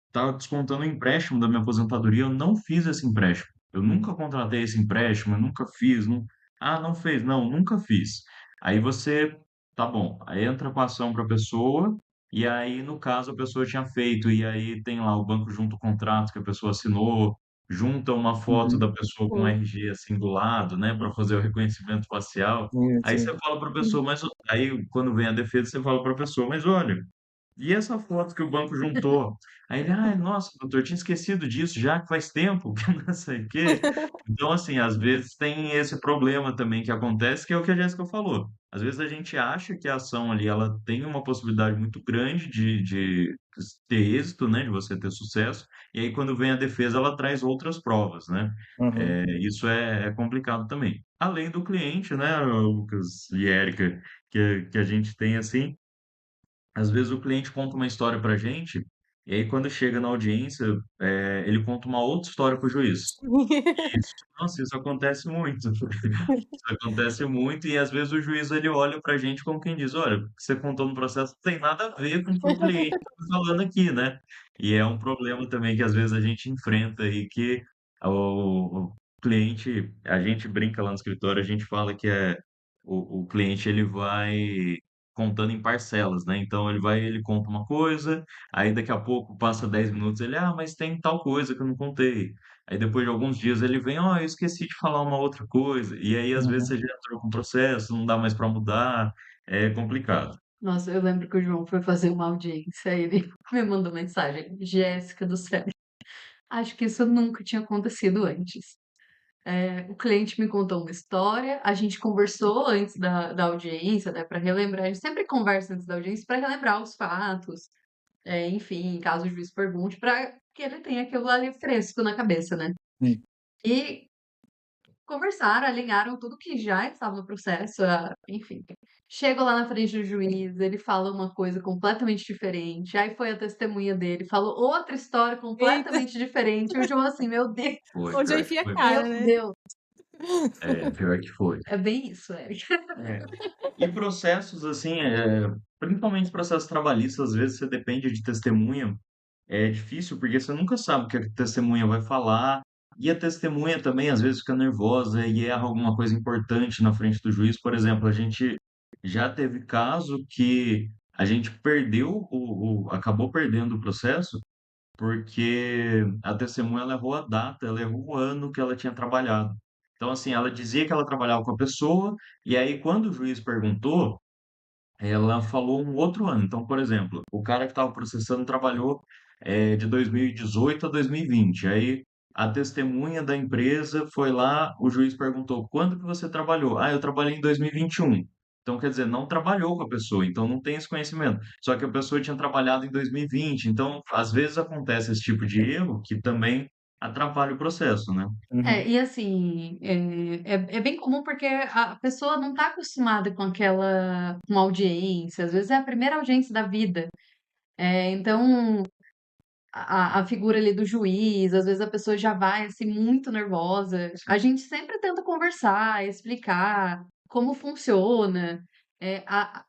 está descontando o empréstimo da minha aposentadoria, eu não fiz esse empréstimo. Eu nunca contratei esse empréstimo, eu nunca fiz. Não... Ah, não fez? Não, nunca fiz. Aí você, tá bom, aí entra com a ação para a pessoa, e aí, no caso, a pessoa tinha feito, e aí tem lá o banco junto o contrato que a pessoa assinou, junta uma foto uhum. da pessoa com o Sim. RG assim do lado, né, para fazer o reconhecimento facial. Sim, Aí você sim. fala para a pessoa, mas aí quando vem a defesa, você fala para a pessoa, mas olha, e essa foto que o banco juntou? Aí ele, ai, nossa, doutor, tinha esquecido disso já que faz tempo, que não sei o quê. Então, assim, às vezes tem esse problema também que acontece, que é o que a Jéssica falou. Às vezes a gente acha que a ação ali, ela tem uma possibilidade muito grande de ter êxito, né, de você ter sucesso, e aí quando vem a defesa, ela traz outras provas, né? Uhum. Isso é complicado também. Além do cliente, né, Lucas e Érica, que a gente tem, assim, às vezes o cliente conta uma história para a gente, e aí quando chega na audiência, ele conta uma outra história para o juiz. Isso, nossa, isso acontece muito. Isso acontece muito, e às vezes o juiz ele olha para a gente como quem diz: Olha, o que você contou no processo não tem nada a ver com o que o cliente está falando aqui, né? E é um problema também que às vezes a gente enfrenta e que o cliente, a gente brinca lá no escritório, a gente fala que o cliente ele vai contando em parcelas, né? Então ele conta uma coisa, aí daqui a pouco passa 10 minutos, ele, mas tem tal coisa que eu não contei. Aí depois de alguns dias ele vem, eu esqueci de falar uma outra coisa. E aí às vezes Uhum. você já entrou com o processo, não dá mais para mudar, é complicado. Nossa, eu lembro que o João foi fazer uma audiência, e ele me mandou mensagem, Jéssica do céu, acho que isso nunca tinha acontecido antes. O cliente me contou uma história, a gente conversou antes da audiência, né, para relembrar, a gente sempre conversa antes da audiência para relembrar os fatos, enfim, caso o juiz pergunte, para que ele tenha aquilo ali fresco na cabeça, né? Sim. E conversaram, alinharam tudo que já estava no processo, enfim. Chego lá na frente do juiz, ele fala uma coisa completamente diferente. Aí foi a testemunha dele, falou outra história Eita, completamente diferente. E o João assim, meu Deus, Foi, onde eu pior que enfio a foi meu cara, mesmo. né? Deus. Pior que foi. É bem isso, Eric. É. E processos, assim, principalmente processos trabalhistas, às vezes você depende de testemunha. É difícil porque você nunca sabe o que a testemunha vai falar. E a testemunha também, às vezes, fica nervosa e erra alguma coisa importante na frente do juiz. Por exemplo, a gente já teve caso que a gente perdeu, acabou perdendo o processo porque a testemunha ela errou a data, ela errou o ano que ela tinha trabalhado. Então, assim, ela dizia que ela trabalhava com a pessoa, e aí, quando o juiz perguntou, ela falou um outro ano. Então, por exemplo, o cara que estava processando trabalhou de 2018 a 2020. Aí a testemunha da empresa foi lá, o juiz perguntou: quando que você trabalhou? Ah, eu trabalhei em 2021. Então, quer dizer, não trabalhou com a pessoa, então não tem esse conhecimento. Só que a pessoa tinha trabalhado em 2020. Então, às vezes acontece esse tipo de erro que também atrapalha o processo, né? Uhum. E assim, é bem comum porque a pessoa não está acostumada com aquela uma audiência, às vezes é a primeira audiência da vida. Então, a figura ali do juiz, às vezes a pessoa já vai assim muito nervosa. A gente sempre tenta conversar, explicar como funciona.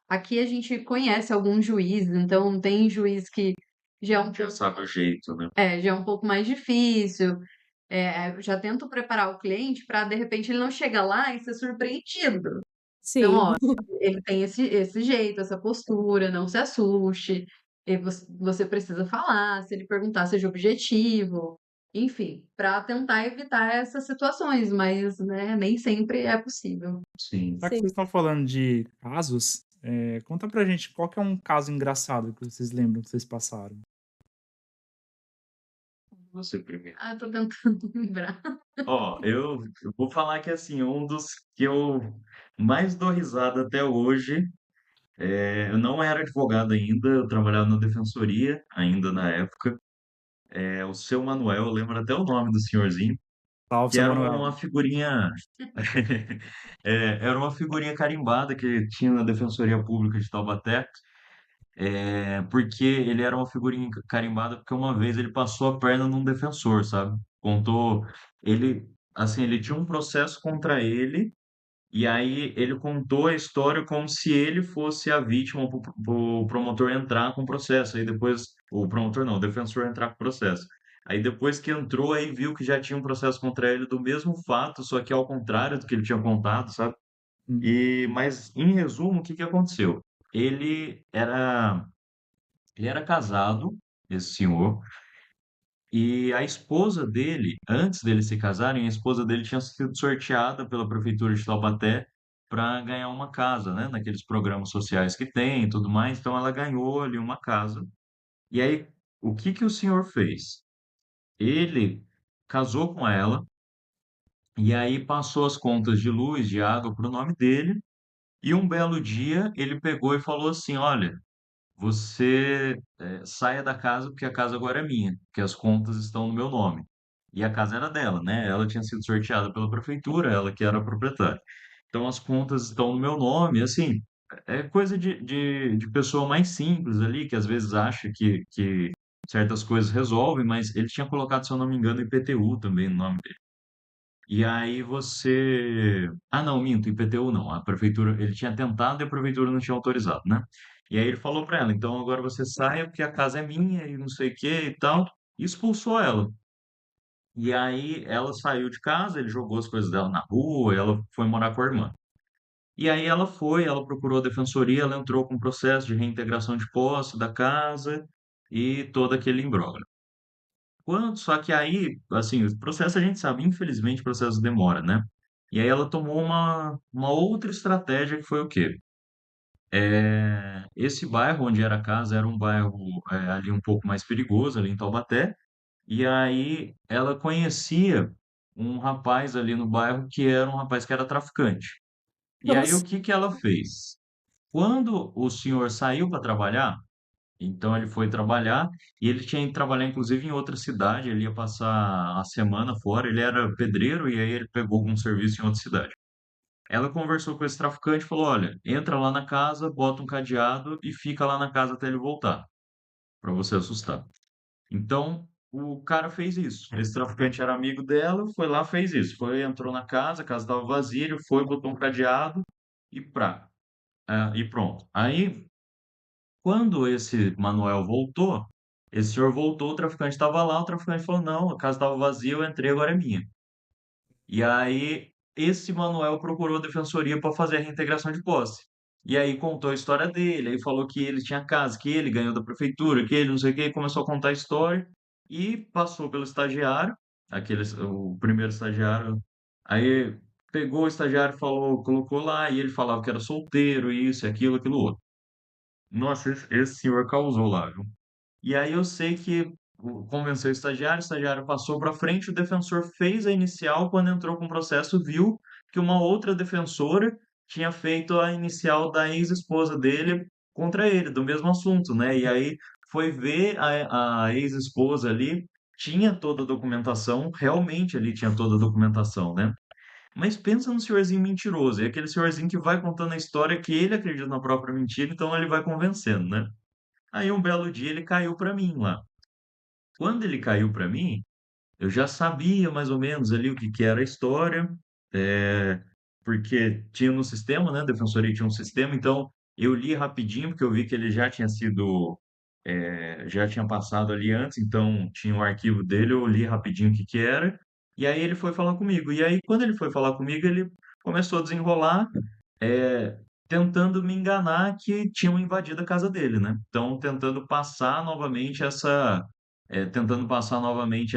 Aqui a gente conhece alguns juízes, então tem juiz que já é um Já sabe o jeito, né? já é um pouco mais difícil. Eu já tento preparar o cliente para de repente ele não chegar lá e ser surpreendido. Então, Sim. ó, ele tem esse jeito, essa postura, não se assuste. E você precisa falar, se ele perguntar, seja objetivo, enfim, para tentar evitar essas situações, mas, né, nem sempre é possível. Sim. Já que Sim. vocês estão falando de casos, conta pra gente qual que é um caso engraçado que vocês lembram que vocês passaram. Você primeiro. Eu tô tentando lembrar. Ó, eu vou falar que assim, um dos que eu mais dou risada até hoje, eu não era advogado ainda, eu trabalhava na defensoria ainda na época. O seu Manuel, eu lembro até o nome do senhorzinho, Salve, que seu era Manuel. uma figurinha, era uma figurinha carimbada que tinha na Defensoria Pública de Taubaté, porque ele era uma figurinha carimbada porque uma vez ele passou a perna num defensor, sabe? Contou, ele, assim, ele tinha um processo contra ele. E aí ele contou a história como se ele fosse a vítima para o promotor entrar com o processo. Aí depois, o promotor não, o defensor entrar com o processo. Aí depois que entrou, aí viu que já tinha um processo contra ele do mesmo fato, só que ao contrário do que ele tinha contado, sabe? Hum. Mas em resumo, o que que aconteceu? Ele era, ele era casado, esse senhor, e a esposa dele, antes deles se casarem, a esposa dele tinha sido sorteada pela prefeitura de Taubaté para ganhar uma casa, né? Naqueles programas sociais que tem e tudo mais. Então ela ganhou ali uma casa. E aí, o que que o senhor fez? Ele casou com ela e aí passou as contas de luz, de água para o nome dele. E um belo dia ele pegou e falou assim: Olha, você saia da casa porque a casa agora é minha, porque as contas estão no meu nome. E a casa era dela, né? Ela tinha sido sorteada pela prefeitura, ela que era a proprietária. Então as contas estão no meu nome, assim, é coisa de pessoa mais simples ali, que às vezes acha que certas coisas resolvem, mas ele tinha colocado, se eu não me engano, IPTU também no nome dele. E aí você. Ah, não, minto, IPTU não. A prefeitura, ele tinha tentado e a prefeitura não tinha autorizado, né? E aí ele falou para ela: então agora você saia porque a casa é minha e não sei o que e tal. E expulsou ela. E aí ela saiu de casa, ele jogou as coisas dela na rua, ela foi morar com a irmã. E aí ela procurou a defensoria, ela entrou com um processo de reintegração de posse da casa e todo aquele imbróglio. Só que aí, assim, o processo a gente sabe, infelizmente o processo demora, né? E aí ela tomou uma outra estratégia que foi o quê? Esse bairro onde era a casa era um bairro ali um pouco mais perigoso, ali em Taubaté, e aí ela conhecia um rapaz ali no bairro que era um rapaz que era traficante. E aí o Nossa. que que ela fez? Quando o senhor saiu para trabalhar, Então ele foi trabalhar e ele tinha ido trabalhar inclusive em outra cidade, ele ia passar a semana fora, ele era pedreiro e aí ele pegou algum serviço em outra cidade. Ela conversou com esse traficante e falou: Olha, entra lá na casa, bota um cadeado e fica lá na casa até ele voltar, para você assustar. Então o cara fez isso. Esse traficante era amigo dela, foi lá, fez isso. Foi, entrou na casa, a casa estava vazia, ele foi, botou um cadeado e e pronto. Aí, quando esse Manuel voltou, esse senhor voltou, o traficante estava lá, o traficante falou: Não, a casa estava vazia, eu entrei, agora é minha. E aí, esse Manuel procurou a defensoria para fazer a reintegração de posse. E aí contou a história dele, aí falou que ele tinha casa, que ele ganhou da prefeitura, que ele não sei o quê, e começou a contar a história e passou pelo estagiário, o primeiro estagiário. Aí pegou o estagiário, falou, colocou lá, e ele falava que era solteiro, isso, aquilo, aquilo outro. Nossa, esse senhor causou lá, viu? E aí eu sei que convenceu o estagiário passou para frente, o defensor fez a inicial, quando entrou com o processo, viu que uma outra defensora tinha feito a inicial da ex-esposa dele contra ele, do mesmo assunto, né? E aí foi ver a ex-esposa ali, tinha toda a documentação, realmente ali tinha toda a documentação, né? Mas pensa no senhorzinho mentiroso, é aquele senhorzinho que vai contando a história que ele acredita na própria mentira, então ele vai convencendo, né? Aí um belo dia ele caiu para mim lá. Quando ele caiu para mim, eu já sabia mais ou menos ali o que que era a história, eh, porque tinha no sistema, né, a defensoria tinha um sistema, então eu li rapidinho, porque eu vi que ele já tinha sido, já tinha passado ali antes, então tinha o arquivo dele, eu li rapidinho o que que era, e aí ele foi falar comigo. E aí quando ele foi falar comigo, ele começou a desenrolar, eh, tentando me enganar que tinham invadido a casa dele, né. Então tentando passar novamente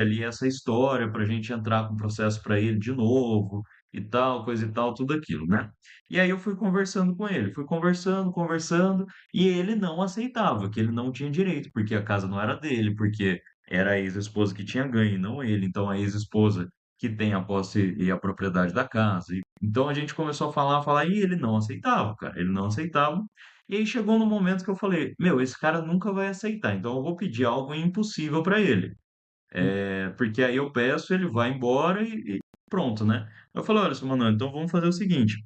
ali essa história para a gente entrar com processo para ele de novo e tal, coisa e tal, tudo aquilo, né. E aí eu fui conversando com ele, fui conversando, conversando, e ele não aceitava, que ele não tinha direito, porque a casa não era dele, porque era a ex-esposa que tinha ganho e não ele, então a ex-esposa que tem a posse e a propriedade da casa. Então a gente começou a falar, e ele não aceitava, cara, ele não aceitava. E aí chegou no momento que eu falei: Meu, esse cara nunca vai aceitar, então eu vou pedir algo impossível para ele. Porque aí eu peço, ele vai embora e pronto, né? Eu falei: Olha, seu Manuel, então vamos fazer o seguinte: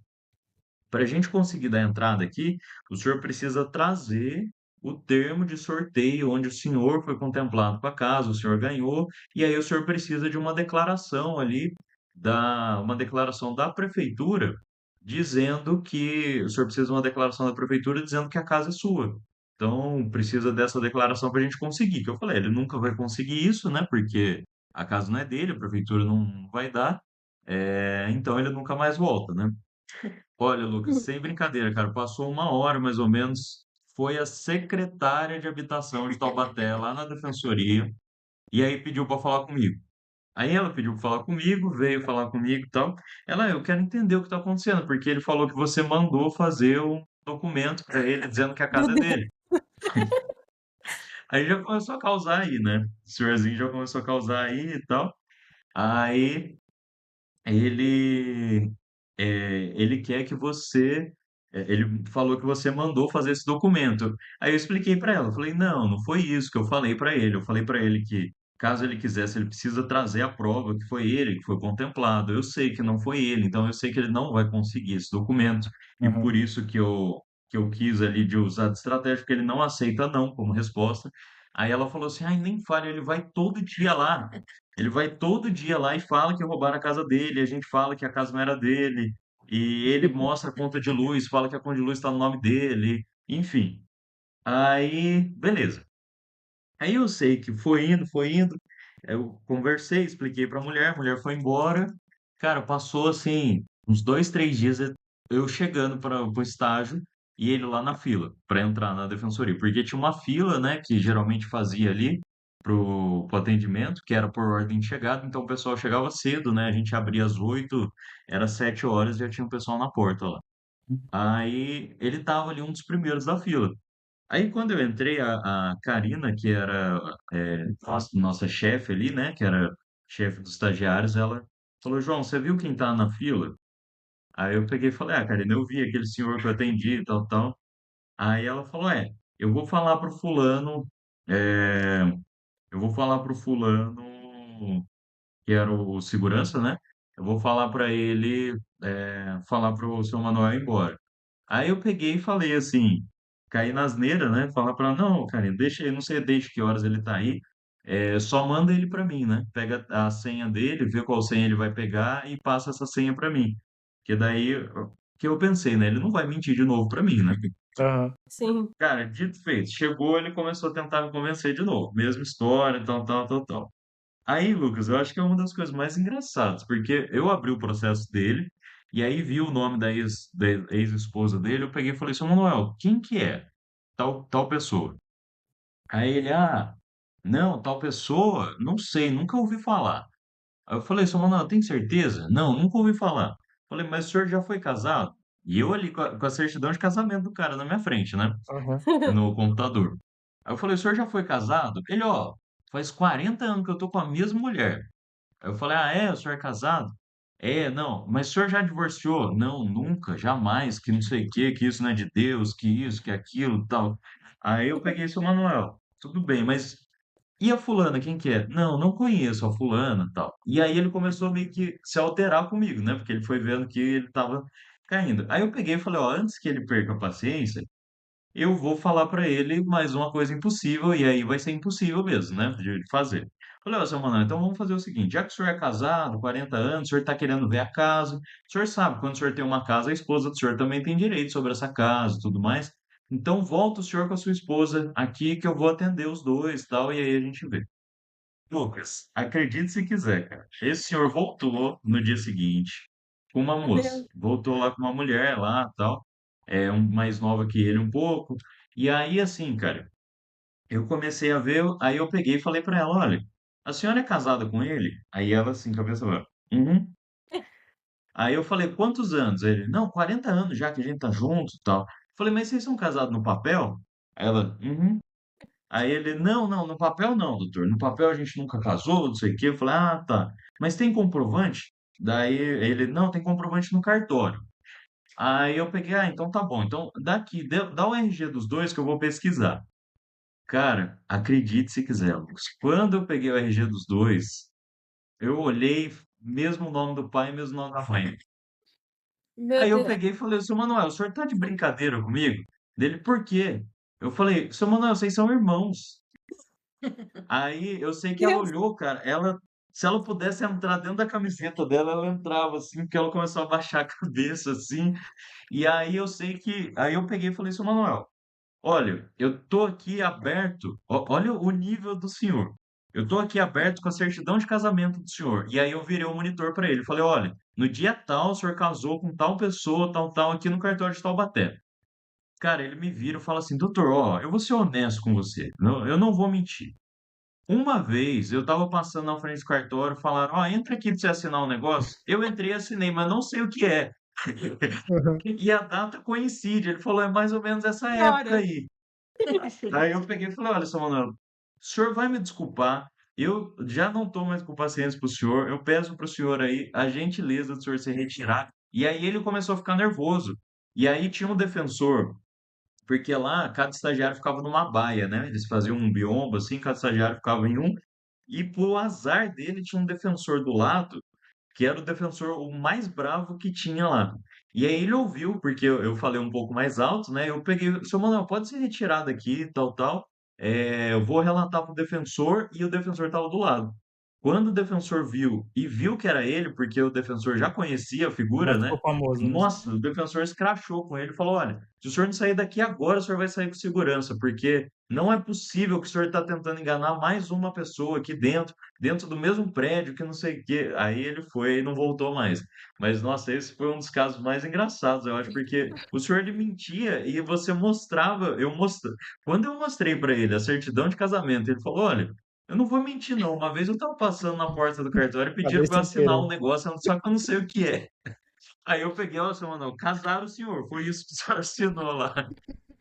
para a gente conseguir dar entrada aqui, o senhor precisa trazer o termo de sorteio onde o senhor foi contemplado com a casa, o senhor ganhou, e aí o senhor precisa de uma declaração ali, uma declaração da prefeitura, dizendo que o senhor precisa de uma declaração da prefeitura dizendo que a casa é sua. Então, precisa dessa declaração para a gente conseguir. Que eu falei, ele nunca vai conseguir isso, né? Porque a casa não é dele, a prefeitura não vai dar, então ele nunca mais volta, né? Olha, Lucas, sem brincadeira, cara, passou uma hora mais ou menos. Foi a secretária de habitação de Taubaté, lá na defensoria, e aí pediu para falar comigo. Aí ela pediu para falar comigo, veio falar comigo e tal. Eu quero entender o que está acontecendo, porque ele falou que você mandou fazer um documento para ele dizendo que a Meu casa é Deus. dele. Aí já começou a causar aí, né? O senhorzinho já começou a causar aí e tal. Aí ele ele quer que você. Ele falou que você mandou fazer esse documento. Aí eu expliquei para ela, eu falei, não, não foi isso que eu falei para ele. Eu falei para ele que, caso ele quisesse, ele precisa trazer a prova que foi ele que foi contemplado. Eu sei que não foi ele, então eu sei que ele não vai conseguir esse documento. E por Aham. isso que eu quis ali de usar de estratégia, porque ele não aceita não como resposta. Aí ela falou assim, ai, nem fale, ele vai todo dia lá. Ele vai todo dia lá e fala que roubaram a casa dele, a gente fala que a casa não era dele, e ele mostra a conta de luz, fala que a conta de luz está no nome dele, enfim. Aí, beleza. Aí eu sei que foi indo, eu conversei, expliquei para a mulher foi embora. Cara, passou assim, uns 2, 3 dias eu chegando para o estágio e ele lá na fila para entrar na defensoria, porque tinha uma fila, né, que geralmente fazia ali pro atendimento, que era por ordem de chegada, então o pessoal chegava cedo, né? A gente abria às 8, era 7 horas e já tinha o pessoal na porta lá. Aí ele tava ali um dos primeiros da fila. Aí quando eu entrei, a Karina, que era nossa chefe ali, né? Que era chefe dos estagiários, ela falou, João, você viu quem tá na fila? Aí eu peguei e falei, Karina, eu vi aquele senhor que eu atendi e tal, tal. Aí ela falou, eu vou falar pro fulano, é, eu vou falar pro fulano que era o segurança, né? Eu vou falar para ele, falar pro seu Manuel ir embora. Aí eu peguei e falei assim, caí na asneira, né? Falar para não, cara, deixa ele, não sei desde que horas ele tá aí, só manda ele para mim, né? Pega a senha dele, vê qual senha ele vai pegar e passa essa senha para mim. Que daí, que eu pensei, né? Ele não vai mentir de novo para mim, né? Aham. Sim. Cara, dito e feito, chegou, ele começou a tentar me convencer de novo, mesma história, tal, tal, tal, tal. Aí, Lucas, eu acho que é uma das coisas mais engraçadas, porque eu abri o processo dele e aí vi o nome da ex-esposa dele, eu peguei e falei, seu Manuel, quem que é tal pessoa? Aí ele, não, tal pessoa, não sei, nunca ouvi falar. Aí eu falei, seu Manuel, tem certeza? Não, nunca ouvi falar. Falei, mas o senhor já foi casado? E eu ali com a certidão de casamento do cara na minha frente, né? Aham. No computador. Aí eu falei, o senhor já foi casado? Ele, ó, faz 40 anos que eu tô com a mesma mulher. Aí eu falei, o senhor é casado? É, não, mas o senhor já divorciou? Não, nunca, jamais, que não sei o que isso não é de Deus, que isso, que aquilo, tal. Aí eu peguei seu Manuel, tudo bem, mas e a fulana, quem que é? Não, não conheço a fulana, tal. E aí ele começou meio que se alterar comigo, né? Porque ele foi vendo que ele tava caindo. Aí eu peguei e falei, ó, antes que ele perca a paciência, eu vou falar para ele mais uma coisa impossível, e aí vai ser impossível mesmo, né, de fazer. Falei, ó, seu Manuel, então vamos fazer o seguinte, já que o senhor é casado, 40 anos, o senhor está querendo ver a casa, o senhor sabe, quando o senhor tem uma casa, a esposa do senhor também tem direito sobre essa casa e tudo mais, então volta o senhor com a sua esposa aqui que eu vou atender os dois e tal, e aí a gente vê. Lucas, acredite se quiser, cara, esse senhor voltou no dia seguinte com uma moça, Meu voltou lá com uma mulher lá, tal, mais nova que ele um pouco. E aí, assim, cara, eu comecei a ver, aí eu peguei e falei pra ela, olha, a senhora é casada com ele? Aí ela, assim, cabeça baixa, uhum. Aí eu falei, quantos anos? Ele, não, 40 anos já que a gente tá junto e tal. Falei, mas vocês são casados no papel? Aí ela, uhum. Aí ele, não, não, no papel não, doutor. No papel a gente nunca casou, não sei o quê. Eu falei, tá. Mas tem comprovante? Daí ele, não, tem comprovante no cartório. Aí eu peguei, então tá bom. Então, dá o RG dos dois que eu vou pesquisar. Cara, acredite se quiser, Lucas. Quando eu peguei o RG dos dois, eu olhei, mesmo o nome do pai, mesmo o nome da mãe. meu Aí eu Deus. peguei e falei, seu Manuel, o senhor tá de brincadeira comigo? Dele, por quê? Eu falei, seu Manuel, vocês são irmãos. Aí eu sei que ela Deus. olhou, cara, se ela pudesse entrar dentro da camiseta dela, ela entrava assim, porque ela começou a baixar a cabeça assim. E aí eu sei que, aí eu peguei e falei, seu Manuel, olha, eu tô aqui aberto, olha o nível do senhor. Eu tô aqui aberto com a certidão de casamento do senhor. E aí eu virei o monitor para ele. Falei, olha, no dia tal, o senhor casou com tal pessoa, tal, tal, aqui no cartório de Taubaté. Cara, ele me vira e fala assim, doutor, ó, eu vou ser honesto com você. Eu não vou mentir. Uma vez eu tava passando na frente do cartório, falaram, ó, entra aqui pra você assinar um negócio. Eu entrei e assinei, mas não sei o que é. Aham. E a data coincide. Ele falou, é mais ou menos essa época Senhora. aí. Aí eu peguei e falei, olha, seu Manuel, o senhor vai me desculpar, eu já não estou mais com paciência para o senhor, eu peço para o senhor aí a gentileza do senhor se retirar. E aí ele começou a ficar nervoso. E aí tinha um defensor, porque lá cada estagiário ficava numa baia, né? Eles faziam um biombo assim, cada estagiário ficava em um, e por azar dele tinha um defensor do lado que era o defensor o mais bravo que tinha lá. E aí ele ouviu, porque eu falei um pouco mais alto, né? Eu peguei, seu Manuel, pode ser retirado aqui, tal, tal. Eu vou relatar pro defensor e o defensor estava do lado. Quando o defensor viu e viu que era ele, porque o defensor já conhecia a Já figura, né? ficou famoso, né? Nossa, o defensor escrachou com ele e falou: olha, se o senhor não sair daqui agora, o senhor vai sair com segurança, porque não é possível que o senhor está tentando enganar mais uma pessoa aqui dentro do mesmo prédio, que não sei o quê. Aí ele foi e não voltou mais. Mas, nossa, esse foi um dos casos mais engraçados, eu acho, porque o senhor ele mentia e você mostrava, quando eu mostrei para ele a certidão de casamento, ele falou: olha, eu não vou mentir, não. Uma vez eu estava passando na porta do cartório e pediram para eu Cabeça assinar inteira. um negócio, só que eu não sei o que é. Aí eu peguei, ó, seu Manuel, casaram o senhor, foi isso que o senhor assinou lá.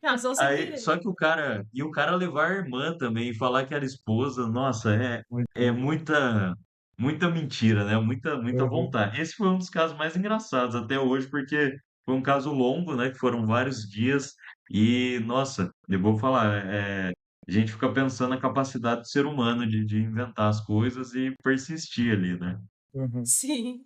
Casou sem Aí, querer. só que o cara levar a irmã também, e falar que era esposa, nossa, Muito é bom. muita mentira, né? Muita Aham. vontade. Esse foi um dos casos mais engraçados até hoje, porque foi um caso longo, né? Que foram vários dias, E, nossa, eu vou falar, a gente fica pensando na capacidade do ser humano de inventar as coisas e persistir ali, né? Uhum. Sim.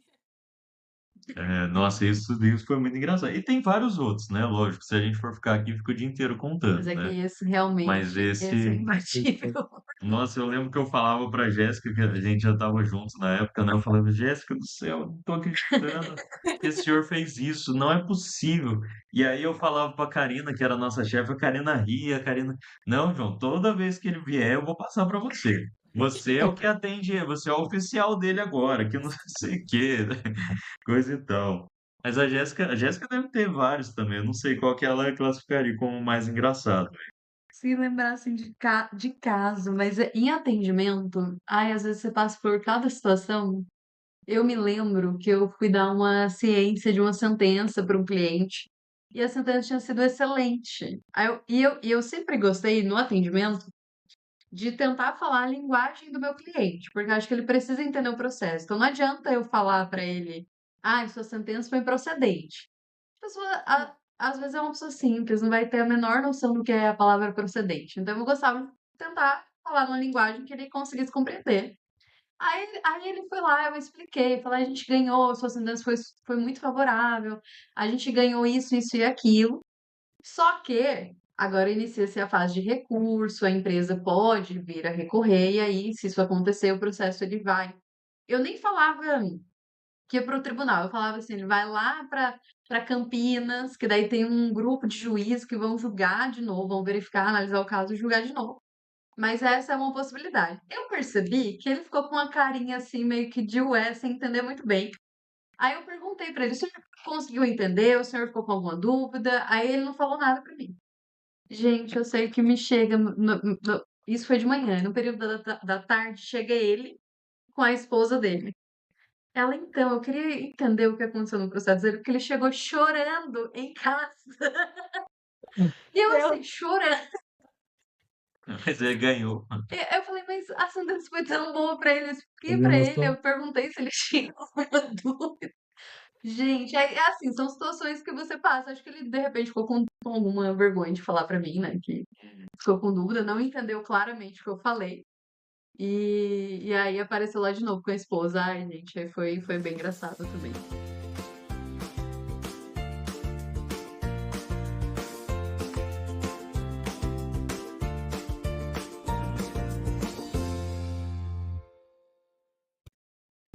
Nossa, isso foi muito engraçado. E tem vários outros, né? Lógico, se a gente for ficar aqui, fica o dia inteiro Mas contando, é que né? esse Mas realmente, esse é esse, Esse foi- imbatível. nossa, eu lembro que eu falava pra Jéssica, que a gente já tava juntos na época, né? Eu falava, Jéssica do céu, eu não tô acreditando que esse senhor fez isso, não é possível. E aí eu falava pra Karina, que era a nossa chefe, a Karina ria, a Karina, não, João, toda vez que ele vier, eu vou passar pra você. Você é o que atende, você é o oficial dele agora, que não sei o quê, coisa e tal. Mas a Jéssica deve ter vários também, eu não sei qual que ela classificaria como mais engraçado. Se lembrar assim de caso, mas em atendimento, ai, às vezes você passa por cada situação. Eu me lembro que eu fui dar uma ciência de uma sentença para um cliente e a sentença tinha sido excelente. E eu sempre gostei no atendimento de tentar falar a linguagem do meu cliente, porque eu acho que ele precisa entender o processo. Então não adianta eu falar para ele, ah, sua sentença foi improcedente. A pessoa, às vezes, é uma pessoa simples, não vai ter a menor noção do que é a palavra procedente. Então eu gostava de tentar falar numa linguagem que ele conseguisse compreender. Aí ele foi lá, eu expliquei, falei, a gente ganhou, sua sentença foi muito favorável, a gente ganhou isso, isso e aquilo. Só que agora inicia-se a fase de recurso, a empresa pode vir a recorrer, e aí, se isso acontecer, o processo ele vai. Eu nem falava que ia para o tribunal, eu falava assim, ele vai lá para Campinas, que daí tem um grupo de juízes que vão julgar de novo, vão verificar, analisar o caso e julgar de novo. Mas essa é uma possibilidade. Eu percebi que ele ficou com uma carinha assim, meio que de ué, sem entender muito bem. Aí eu perguntei pra ele, o senhor conseguiu entender? O senhor ficou com alguma dúvida? Aí ele não falou nada pra mim. Gente, eu sei que me chega. Isso foi de manhã, no período da tarde, chega ele com a esposa dele. Ela, então, eu queria entender o que aconteceu no processo dele, porque ele chegou chorando em casa. E eu, assim, Meu, chorando. Mas ele ganhou. Eu falei, mas a sentença foi tão boa pra ele. Eu expliquei Ele pra ele, gostou? eu perguntei se ele tinha alguma dúvida. Gente, é assim, são situações que você passa. Acho que ele, de repente, ficou com alguma vergonha de falar pra mim, né? Que ficou com dúvida, não entendeu claramente o que eu falei. E aí apareceu lá de novo com a esposa. Ai, gente, aí foi bem engraçado também.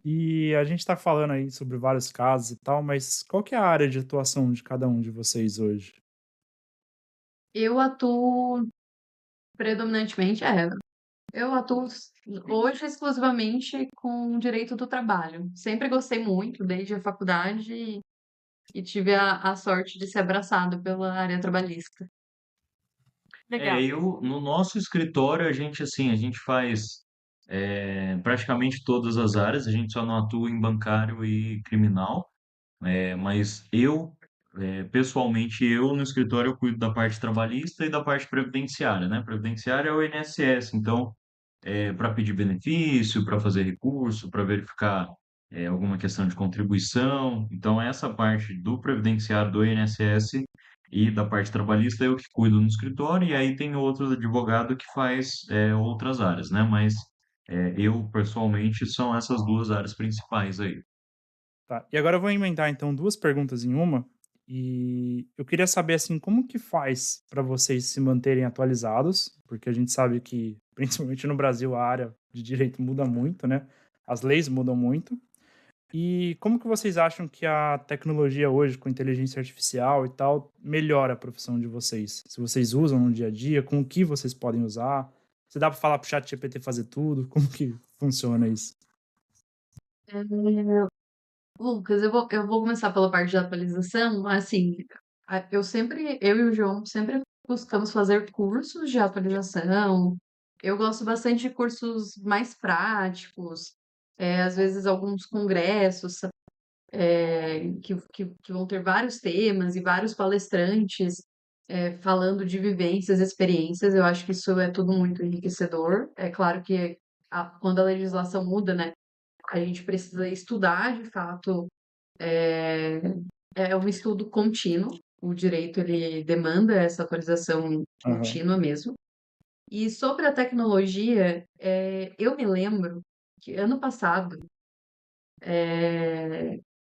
E a gente tá falando aí sobre vários casos e tal, mas qual que é a área de atuação de cada um de vocês hoje? Eu atuo predominantemente, eu atuo hoje exclusivamente com direito do trabalho. Sempre gostei muito, desde a faculdade, e tive a sorte de ser abraçado pela área trabalhista. Legal. No nosso escritório, a gente, assim, a gente faz praticamente todas as áreas, a gente só não atua em bancário e criminal, mas pessoalmente, eu no escritório eu cuido da parte trabalhista e da parte previdenciária, né? Previdenciária é o INSS, então, para pedir benefício, para fazer recurso, para verificar alguma questão de contribuição. Então, essa parte do previdenciário do INSS e da parte trabalhista eu que cuido no escritório, e aí tem outro advogado que faz outras áreas, né? Mas eu, pessoalmente, são essas duas áreas principais aí. Tá. E agora eu vou emendar então duas perguntas em uma. E eu queria saber assim, como que faz para vocês se manterem atualizados? Porque a gente sabe que, principalmente no Brasil, a área de direito muda muito, né? As leis mudam muito. E como que vocês acham que a tecnologia hoje, com inteligência artificial e tal, melhora a profissão de vocês? Se vocês usam no dia a dia, com o que vocês podem usar? Se dá para falar pro chat GPT fazer tudo? Como que funciona isso? Lucas, eu vou começar pela parte de atualização. Assim, eu e o João sempre buscamos fazer cursos de atualização. Eu gosto bastante de cursos mais práticos, às vezes alguns congressos, que vão ter vários temas e vários palestrantes, falando de vivências, experiências. Eu acho que isso é tudo muito enriquecedor. É claro que quando a legislação muda, né, a gente precisa estudar de fato, é um estudo contínuo, o direito ele demanda essa atualização Aham. contínua mesmo. E sobre a tecnologia, eu me lembro que ano passado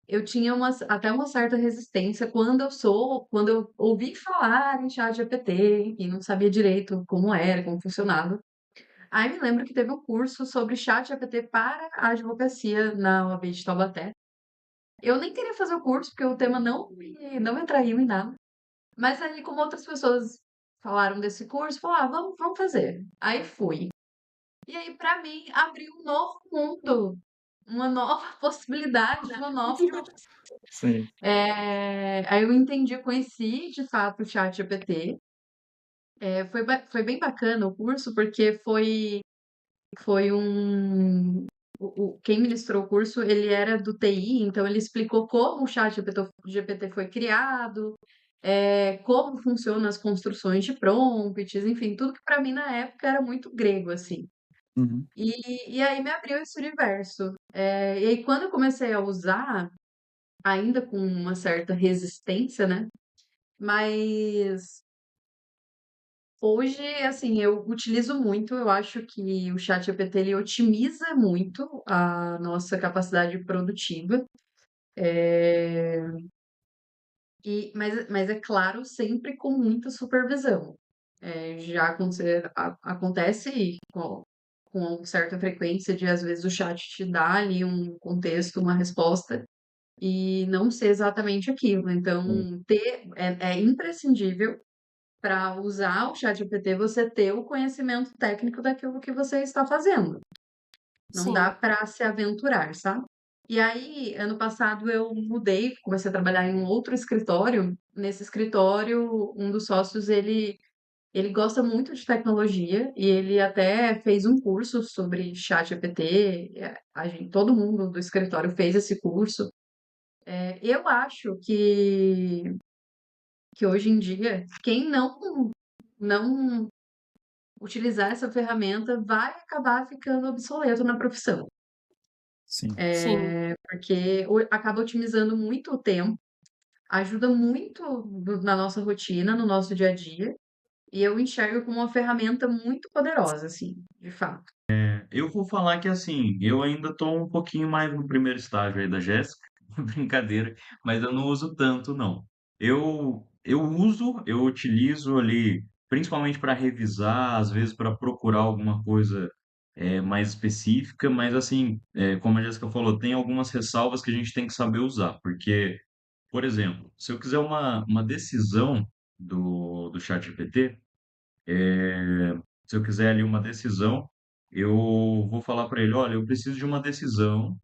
eu tinha até uma certa resistência quando eu ouvi falar em ChatGPT e não sabia direito como era, como funcionava. Aí me lembro que teve um curso sobre ChatGPT para a advocacia na OAB de Taubaté. Eu nem queria fazer o curso, porque o tema não me atraiu em nada. Mas aí, como outras pessoas falaram desse curso, falaram, vamos fazer. Aí fui. E aí, para mim, abriu um novo mundo, uma nova possibilidade, uma nova profissão. Sim. Aí eu entendi, conheci de fato o ChatGPT. Foi bem bacana o curso, porque foi quem ministrou o curso, ele era do TI, então ele explicou como o ChatGPT foi criado, como funcionam as construções de prompts, enfim, tudo que para mim na época era muito grego, assim. Uhum. E aí me abriu esse universo. E aí quando eu comecei a usar, ainda com uma certa resistência, né? Mas hoje, assim, eu utilizo muito, eu acho que o ChatGPT ele otimiza muito a nossa capacidade produtiva. É, mas é claro, sempre com muita supervisão. Já acontece com certa frequência de, às vezes, o chat te dá ali um contexto, uma resposta, e não ser exatamente aquilo. Sim. Então, é imprescindível para usar o ChatGPT você ter o conhecimento técnico daquilo que você está fazendo. Não dá Sim. para se aventurar, sabe? E aí, ano passado eu mudei, comecei a trabalhar em um outro escritório. Nesse escritório, um dos sócios, ele gosta muito de tecnologia e ele até fez um curso sobre ChatGPT. Todo mundo do escritório fez esse curso. Eu acho que hoje em dia, quem não utilizar essa ferramenta vai acabar ficando obsoleto na profissão. Sim. Sim. Porque acaba otimizando muito o tempo, ajuda muito na nossa rotina, no nosso dia a dia, e eu enxergo como uma ferramenta muito poderosa, assim, de fato. Eu vou falar que assim, eu ainda estou um pouquinho mais no primeiro estágio aí da Jéssica, brincadeira, mas eu não uso tanto, não. Eu utilizo ali, principalmente para revisar, às vezes para procurar alguma coisa mais específica, mas assim, como a Jéssica falou, tem algumas ressalvas que a gente tem que saber usar, porque, por exemplo, se eu quiser uma decisão do ChatGPT, se eu quiser ali uma decisão, eu vou falar para ele, olha, eu preciso de uma decisão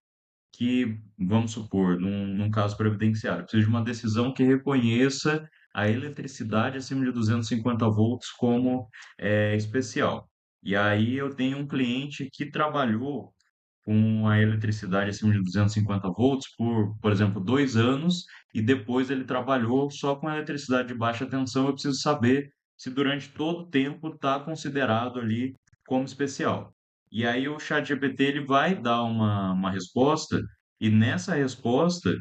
que, vamos supor, num caso previdenciário, eu preciso de uma decisão que reconheça a eletricidade acima de 250 volts como especial. E aí eu tenho um cliente que trabalhou com a eletricidade acima de 250 volts por exemplo, 2 anos, e depois ele trabalhou só com a eletricidade de baixa tensão. Eu preciso saber se durante todo o tempo está considerado ali como especial. E aí o ChatGPT ele vai dar uma resposta, e nessa resposta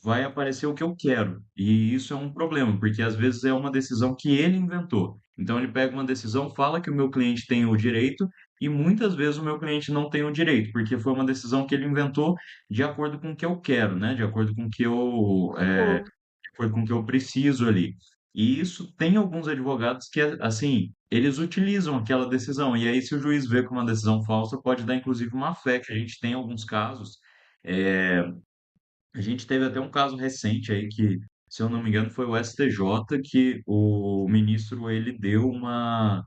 vai aparecer o que eu quero. E isso é um problema, porque às vezes é uma decisão que ele inventou. Então ele pega uma decisão, fala que o meu cliente tem o direito, e muitas vezes o meu cliente não tem o direito, porque foi uma decisão que ele inventou de acordo com o que eu quero, né? De acordo com o que Sim. de acordo com o que eu preciso ali. E isso tem alguns advogados que, assim, eles utilizam aquela decisão. E aí, se o juiz vê como uma decisão falsa, pode dar inclusive uma fé, que a gente tem alguns casos. é, a gente teve até um caso recente aí que, se eu não me engano, foi o STJ que o ministro ele deu uma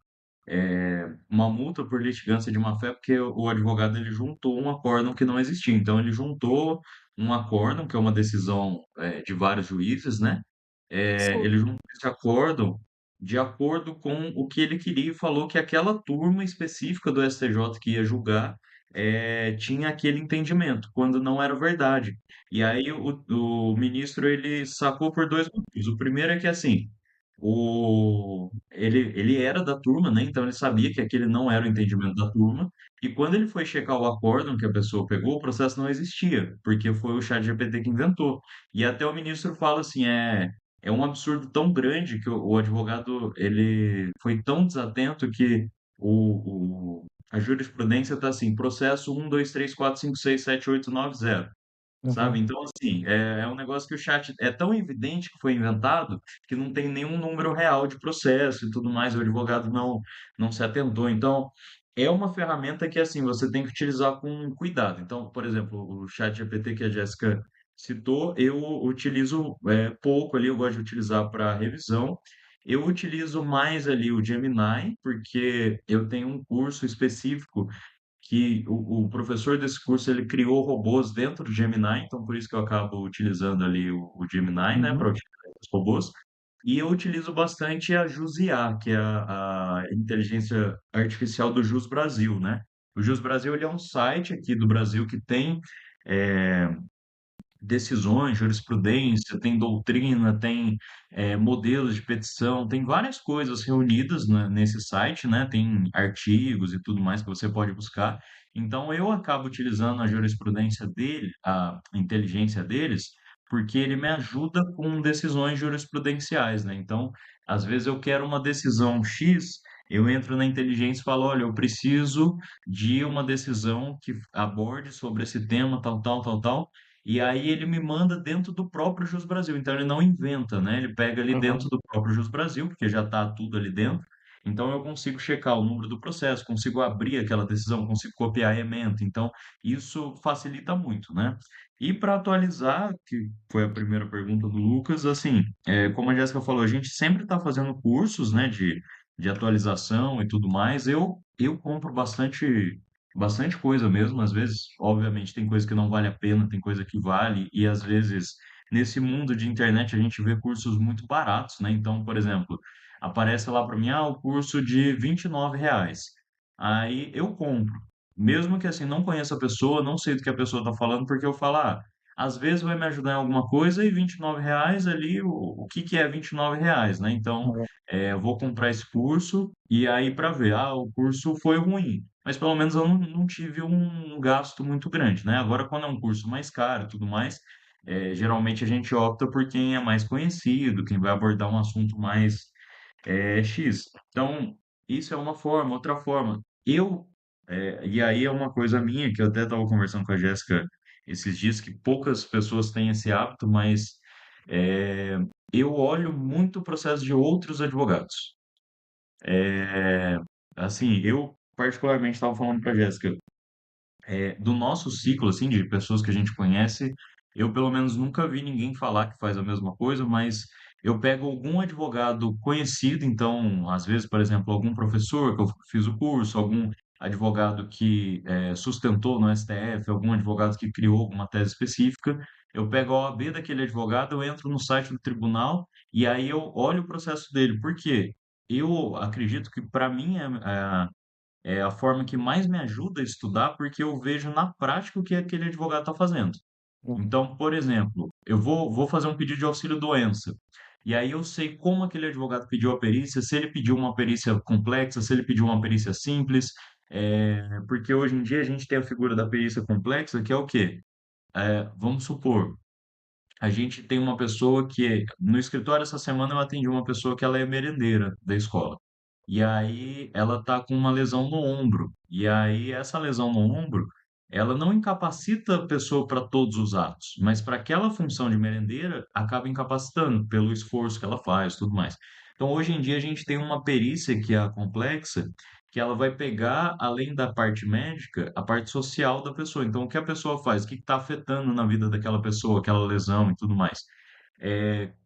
multa por litigância de má-fé, porque o advogado ele juntou um acórdão que não existia. Então, ele juntou um acórdão, que é uma decisão de vários juízes, né? Sim. Ele juntou esse acórdão de acordo com o que ele queria e falou que aquela turma específica do STJ que ia julgar tinha aquele entendimento, quando não era verdade. E aí o ministro ele sacou por dois motivos. O primeiro é que assim, ele era da turma, né? Então ele sabia que aquele não era o entendimento da turma. E quando ele foi checar o acórdão que a pessoa pegou, o processo não existia, porque foi o ChatGPT que inventou. E até o ministro fala assim, é um absurdo tão grande que o advogado ele foi tão desatento que a jurisprudência está assim, processo 1, 2, 3, 4, 5, 6, 7, 8, 9, 0. Sabe? Aham. Então, assim, é um negócio que o chat é tão evidente que foi inventado que não tem nenhum número real de processo e tudo mais, o advogado não se atentou. Então, é uma ferramenta que, assim, você tem que utilizar com cuidado. Então, por exemplo, o chat GPT que a Jéssica citou, eu utilizo pouco ali, eu gosto de utilizar para revisão. Eu utilizo mais ali o Gemini, porque eu tenho um curso específico que professor desse curso ele criou robôs dentro do Gemini, então por isso que eu acabo utilizando ali o Gemini, né, para Uhum. utilizar os robôs. E eu utilizo bastante a JusIA, que é a inteligência artificial do Jus Brasil, né? O Jus Brasil ele é um site aqui do Brasil que tem é, decisões, jurisprudência, tem doutrina, tem modelos de petição, tem várias coisas reunidas nesse site, né? Tem artigos e tudo mais que você pode buscar. Então, eu acabo utilizando a jurisprudência dele, a inteligência deles, porque ele me ajuda com decisões jurisprudenciais, né? Então, às vezes eu quero uma decisão X, eu entro na inteligência e falo, olha, eu preciso de uma decisão que aborde sobre esse tema, tal, tal, tal, tal. E aí ele me manda dentro do próprio Jus Brasil. Então ele não inventa, né? Ele pega ali dentro Aham. do próprio Jus Brasil, porque já está tudo ali dentro. Então eu consigo checar o número do processo, consigo abrir aquela decisão, consigo copiar ementa. Então isso facilita muito, né? E para atualizar, que foi a primeira pergunta do Lucas, assim, como a Jéssica falou, a gente sempre está fazendo cursos, né, de atualização e tudo mais. Eu compro bastante coisa mesmo. Às vezes, obviamente, tem coisa que não vale a pena, tem coisa que vale, e às vezes, nesse mundo de internet, a gente vê cursos muito baratos, né? Então, por exemplo, aparece lá para mim, o curso de R$ 29. Aí eu compro. Mesmo que assim, não conheça a pessoa, não sei do que a pessoa está falando, porque eu falo, às vezes vai me ajudar em alguma coisa e R$ 29 ali, o que que é R$ 29, né? Então, Aham. eu vou comprar esse curso e aí para ver, o curso foi ruim, mas pelo menos eu não tive um gasto muito grande, né? Agora, quando é um curso mais caro e tudo mais, geralmente a gente opta por quem é mais conhecido, quem vai abordar um assunto mais X. Então, isso é uma forma. Outra forma, e aí é uma coisa minha, que eu até estava conversando com a Jéssica esses dias, que poucas pessoas têm esse hábito, mas é, eu olho muito o processo de outros advogados. É, assim, eu particularmente estava falando para a Jéssica, do nosso ciclo, assim, de pessoas que a gente conhece, eu pelo menos nunca vi ninguém falar que faz a mesma coisa, mas eu pego algum advogado conhecido, então, às vezes, por exemplo, algum professor que eu fiz o curso, algum advogado que sustentou no STF, algum advogado que criou alguma tese específica, eu pego a OAB daquele advogado, eu entro no site do tribunal e aí eu olho o processo dele. Por quê? Eu acredito que, para mim, é a forma que mais me ajuda a estudar, porque eu vejo na prática o que aquele advogado está fazendo. Aham. Então, por exemplo, eu vou fazer um pedido de auxílio-doença. E aí eu sei como aquele advogado pediu a perícia, se ele pediu uma perícia complexa, se ele pediu uma perícia simples. Porque hoje em dia a gente tem a figura da perícia complexa, que é o quê? Vamos supor, a gente tem uma pessoa que, no escritório essa semana eu atendi uma pessoa que ela é merendeira da escola. E aí ela tá com uma lesão no ombro. E aí essa lesão no ombro, ela não incapacita a pessoa para todos os atos, mas para aquela função de merendeira acaba incapacitando pelo esforço que ela faz, tudo mais. Então hoje em dia a gente tem uma perícia que é a complexa, que ela vai pegar, além da parte médica, a parte social da pessoa. Então, o que a pessoa faz? O que está afetando na vida daquela pessoa, aquela lesão e tudo mais.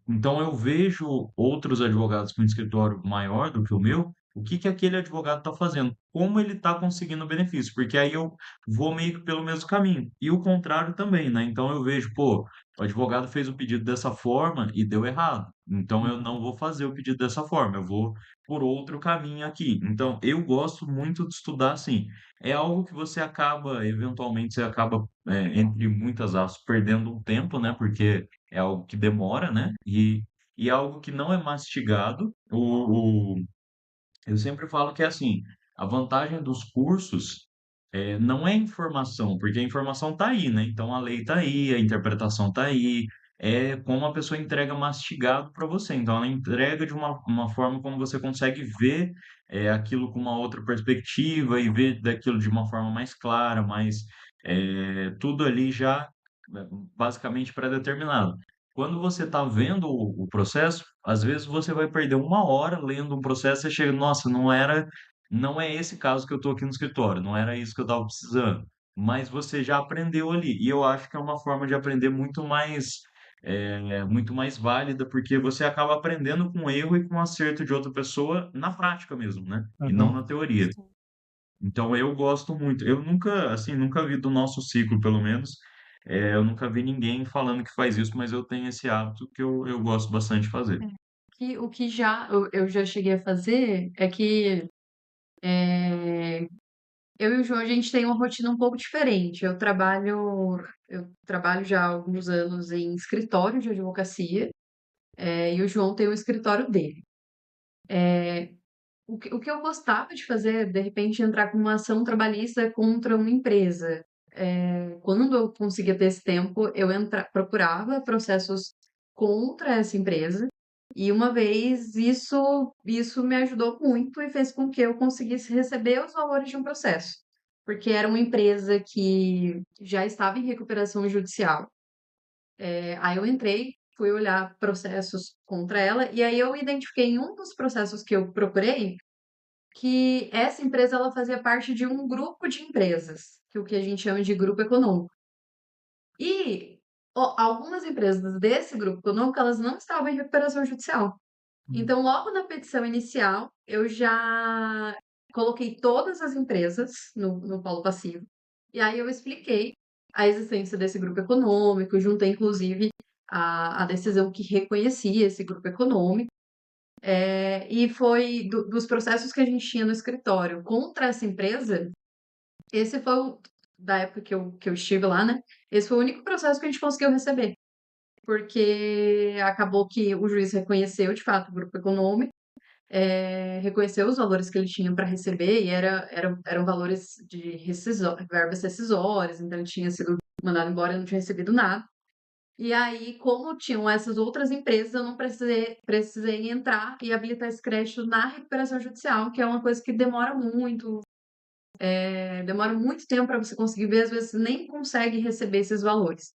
Então, eu vejo outros advogados com um escritório maior do que o meu, o que que aquele advogado está fazendo, como ele está conseguindo o benefício, porque aí eu vou meio que pelo mesmo caminho. E o contrário também, né? Então, eu vejo, pô, o advogado fez o pedido dessa forma e deu errado. Então, eu não vou fazer o pedido dessa forma, eu vou por outro caminho aqui. Então, eu gosto muito de estudar assim. É algo que você acaba, eventualmente, você acaba, entre muitas aspas, perdendo um tempo, né? Porque é algo que demora, né? E é algo que não é mastigado. Eu sempre falo que é assim, a vantagem dos cursos não é informação, porque a informação está aí, né? Então a lei está aí, a interpretação está aí, é como a pessoa entrega mastigado para você. Então, ela entrega de uma forma como você consegue ver aquilo com uma outra perspectiva e ver daquilo de uma forma mais clara, mais tudo ali já basicamente pré-determinado. Quando você está vendo o processo, às vezes você vai perder uma hora lendo um processo e chega, nossa, não é esse caso que eu estou aqui no escritório, não era isso que eu estava precisando. Mas você já aprendeu ali. E eu acho que é uma forma de aprender muito mais válida, porque você acaba aprendendo com o erro e com o acerto de outra pessoa na prática mesmo, né? E não Uhum. na teoria. Então eu gosto muito. Eu nunca, assim, nunca vi do nosso ciclo, pelo menos, eu nunca vi ninguém falando que faz isso, mas eu tenho esse hábito que eu gosto bastante de fazer. O que eu já cheguei a fazer é que é, eu e o João, a gente tem uma rotina um pouco diferente. Eu trabalho já há alguns anos em escritório de advocacia, e o João tem o escritório dele. O que eu gostava de fazer, de repente, entrar com uma ação trabalhista contra uma empresa. Quando eu conseguia ter esse tempo, procurava processos contra essa empresa. E uma vez isso me ajudou muito e fez com que eu conseguisse receber os valores de um processo. Porque era uma empresa que já estava em recuperação judicial. Aí eu entrei, fui olhar processos contra ela, e aí eu identifiquei em um dos processos que eu procurei que essa empresa ela fazia parte de um grupo de empresas, que é o que a gente chama de grupo econômico. E algumas empresas desse grupo econômico, elas não estavam em recuperação judicial. Hum. Então, logo na petição inicial, eu já coloquei todas as empresas no polo passivo. E aí eu expliquei a existência desse grupo econômico, juntei inclusive a decisão que reconhecia esse grupo econômico. E foi dos processos que a gente tinha no escritório contra essa empresa, esse foi da época que eu estive lá, né? Esse foi o único processo que a gente conseguiu receber, porque acabou que o juiz reconheceu de fato o grupo econômico, reconheceu os valores que ele tinha para receber e eram valores de verbas rescisórias, então ele tinha sido mandado embora e não tinha recebido nada. E aí, como tinham essas outras empresas, eu não precisei entrar e habilitar esse crédito na recuperação judicial, que é uma coisa que demora muito tempo para você conseguir ver, às vezes nem consegue receber esses valores.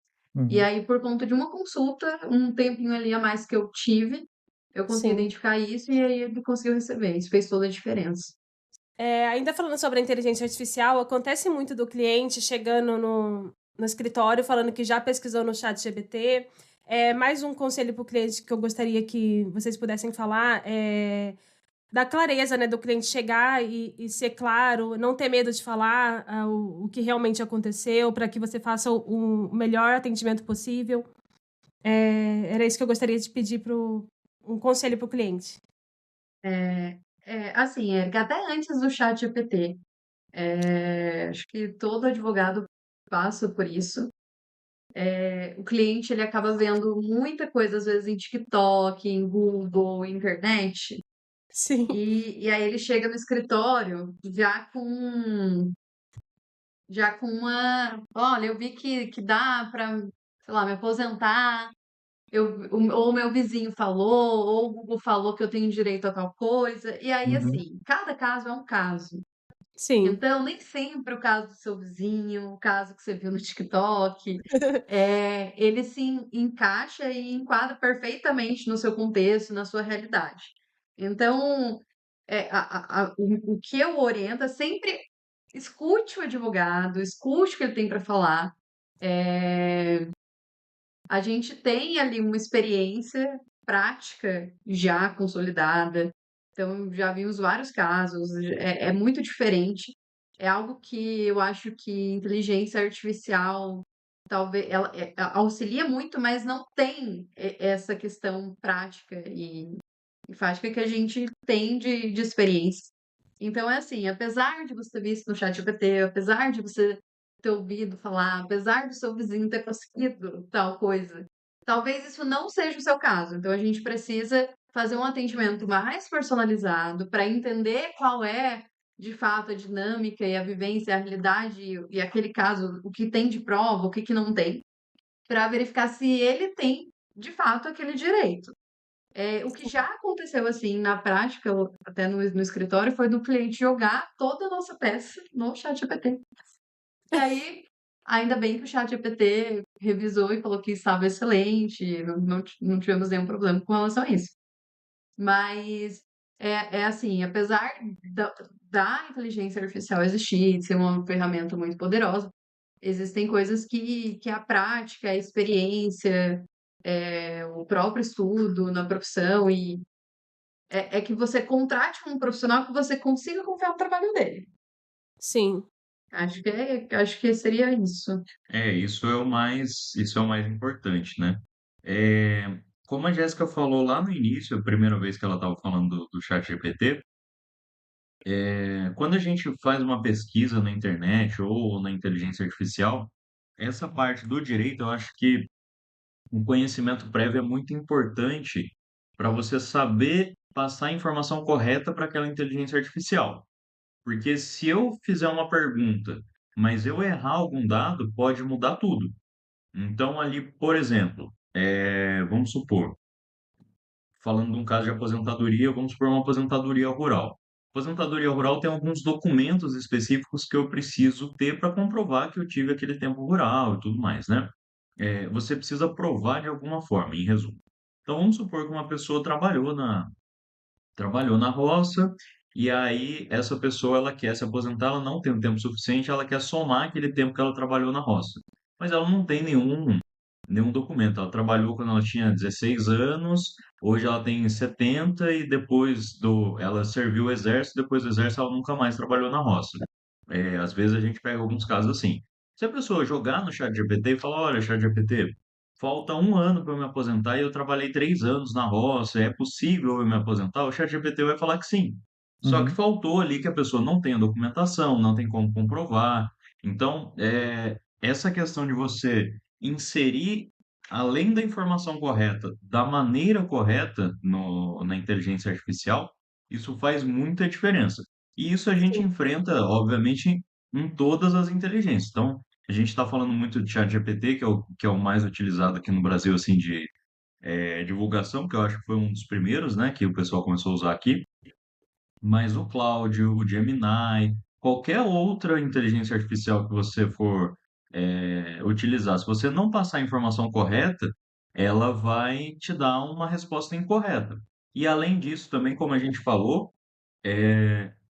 E Uhum. aí, por conta de uma consulta, um tempinho ali a mais que eu tive, eu consegui Sim. identificar isso e aí ele conseguiu receber. Isso fez toda a diferença. Ainda falando sobre a inteligência artificial, acontece muito do cliente chegando no escritório falando que já pesquisou no ChatGPT. Mais um conselho para o cliente que eu gostaria que vocês pudessem falar da clareza, né, do cliente chegar e ser claro, não ter medo de falar o que realmente aconteceu, para que você faça o melhor atendimento possível. Era isso que eu gostaria de pedir um conselho para o cliente. Assim, Érica, até antes do chat GPT, acho que todo advogado passa por isso. O cliente ele acaba vendo muita coisa, às vezes, em TikTok, em Google, internet, Sim, e aí ele chega no escritório já com olha, eu vi que dá para, sei lá, me aposentar, ou o meu vizinho falou, ou o Google falou que eu tenho direito a tal coisa, e aí, Uhum. assim, cada caso é um caso. sim. Então, nem sempre o caso do seu vizinho, o caso que você viu no TikTok, ele se encaixa e enquadra perfeitamente no seu contexto, na sua realidade. Então, o que eu oriento é sempre escute o advogado, escute o que ele tem para falar. A gente tem ali uma experiência prática já consolidada, então já vimos vários casos, é muito diferente. É algo que eu acho que inteligência artificial talvez ela auxilia muito, mas não tem essa questão prática e fática que a gente tem de experiência. Então é assim, apesar de você ter visto no ChatGPT, apesar de você ter ouvido falar, apesar do seu vizinho ter conseguido tal coisa, talvez isso não seja o seu caso. Então a gente precisa fazer um atendimento mais personalizado para entender qual é, de fato, a dinâmica e a vivência, a realidade e aquele caso, o que tem de prova, o que não tem. para verificar se ele tem, de fato, aquele direito. O que já aconteceu, assim, na prática, até no escritório, foi do cliente jogar toda a nossa peça no ChatGPT. E aí, ainda bem que o ChatGPT revisou e falou que estava excelente, não tivemos nenhum problema com relação a isso. Mas é assim, apesar da inteligência artificial existir, ser uma ferramenta muito poderosa, existem coisas que a prática, a experiência, o próprio estudo na profissão é que você contrate um profissional que você consiga confiar no trabalho dele. Sim. Acho que seria isso. Isso é o mais importante, né? Como a Jéssica falou lá no início, a primeira vez que ela estava falando do ChatGPT, quando a gente faz uma pesquisa na internet ou na inteligência artificial, essa parte do direito, eu acho que o conhecimento prévio é muito importante para você saber passar a informação correta para aquela inteligência artificial. Porque se eu fizer uma pergunta, mas eu errar algum dado, pode mudar tudo. Então, ali, por exemplo, vamos supor, falando de um caso de aposentadoria, vamos supor uma aposentadoria rural. Aposentadoria rural tem alguns documentos específicos que eu preciso ter para comprovar que eu tive aquele tempo rural e tudo mais, né? Você precisa provar de alguma forma, em resumo. Então, vamos supor que uma pessoa trabalhou na roça, e aí essa pessoa ela quer se aposentar, ela não tem um tempo suficiente, ela quer somar aquele tempo que ela trabalhou na roça. Mas ela não tem nenhum documento. Ela trabalhou quando ela tinha 16 anos, hoje ela tem 70 e ela serviu o exército, depois do exército ela nunca mais trabalhou na roça. Às vezes a gente pega alguns casos assim. Se a pessoa jogar no ChatGPT e falar, olha, ChatGPT, falta um ano para eu me aposentar e eu trabalhei 3 anos na roça, é possível eu me aposentar? O ChatGPT vai falar que sim. Só que Uhum. faltou ali que a pessoa não tem a documentação, não tem como comprovar. Então, essa questão de você inserir, além da informação correta, da maneira correta na inteligência artificial, isso faz muita diferença. E isso a gente Sim. enfrenta, obviamente, em todas as inteligências. Então, a gente está falando muito de ChatGPT, que é o mais utilizado aqui no Brasil, assim, de divulgação, que eu acho que foi um dos primeiros, né, que o pessoal começou a usar aqui. Mas o Cláudio, o Gemini, qualquer outra inteligência artificial que você for utilizar, se você não passar a informação correta, ela vai te dar uma resposta incorreta. E além disso, também, como a gente falou,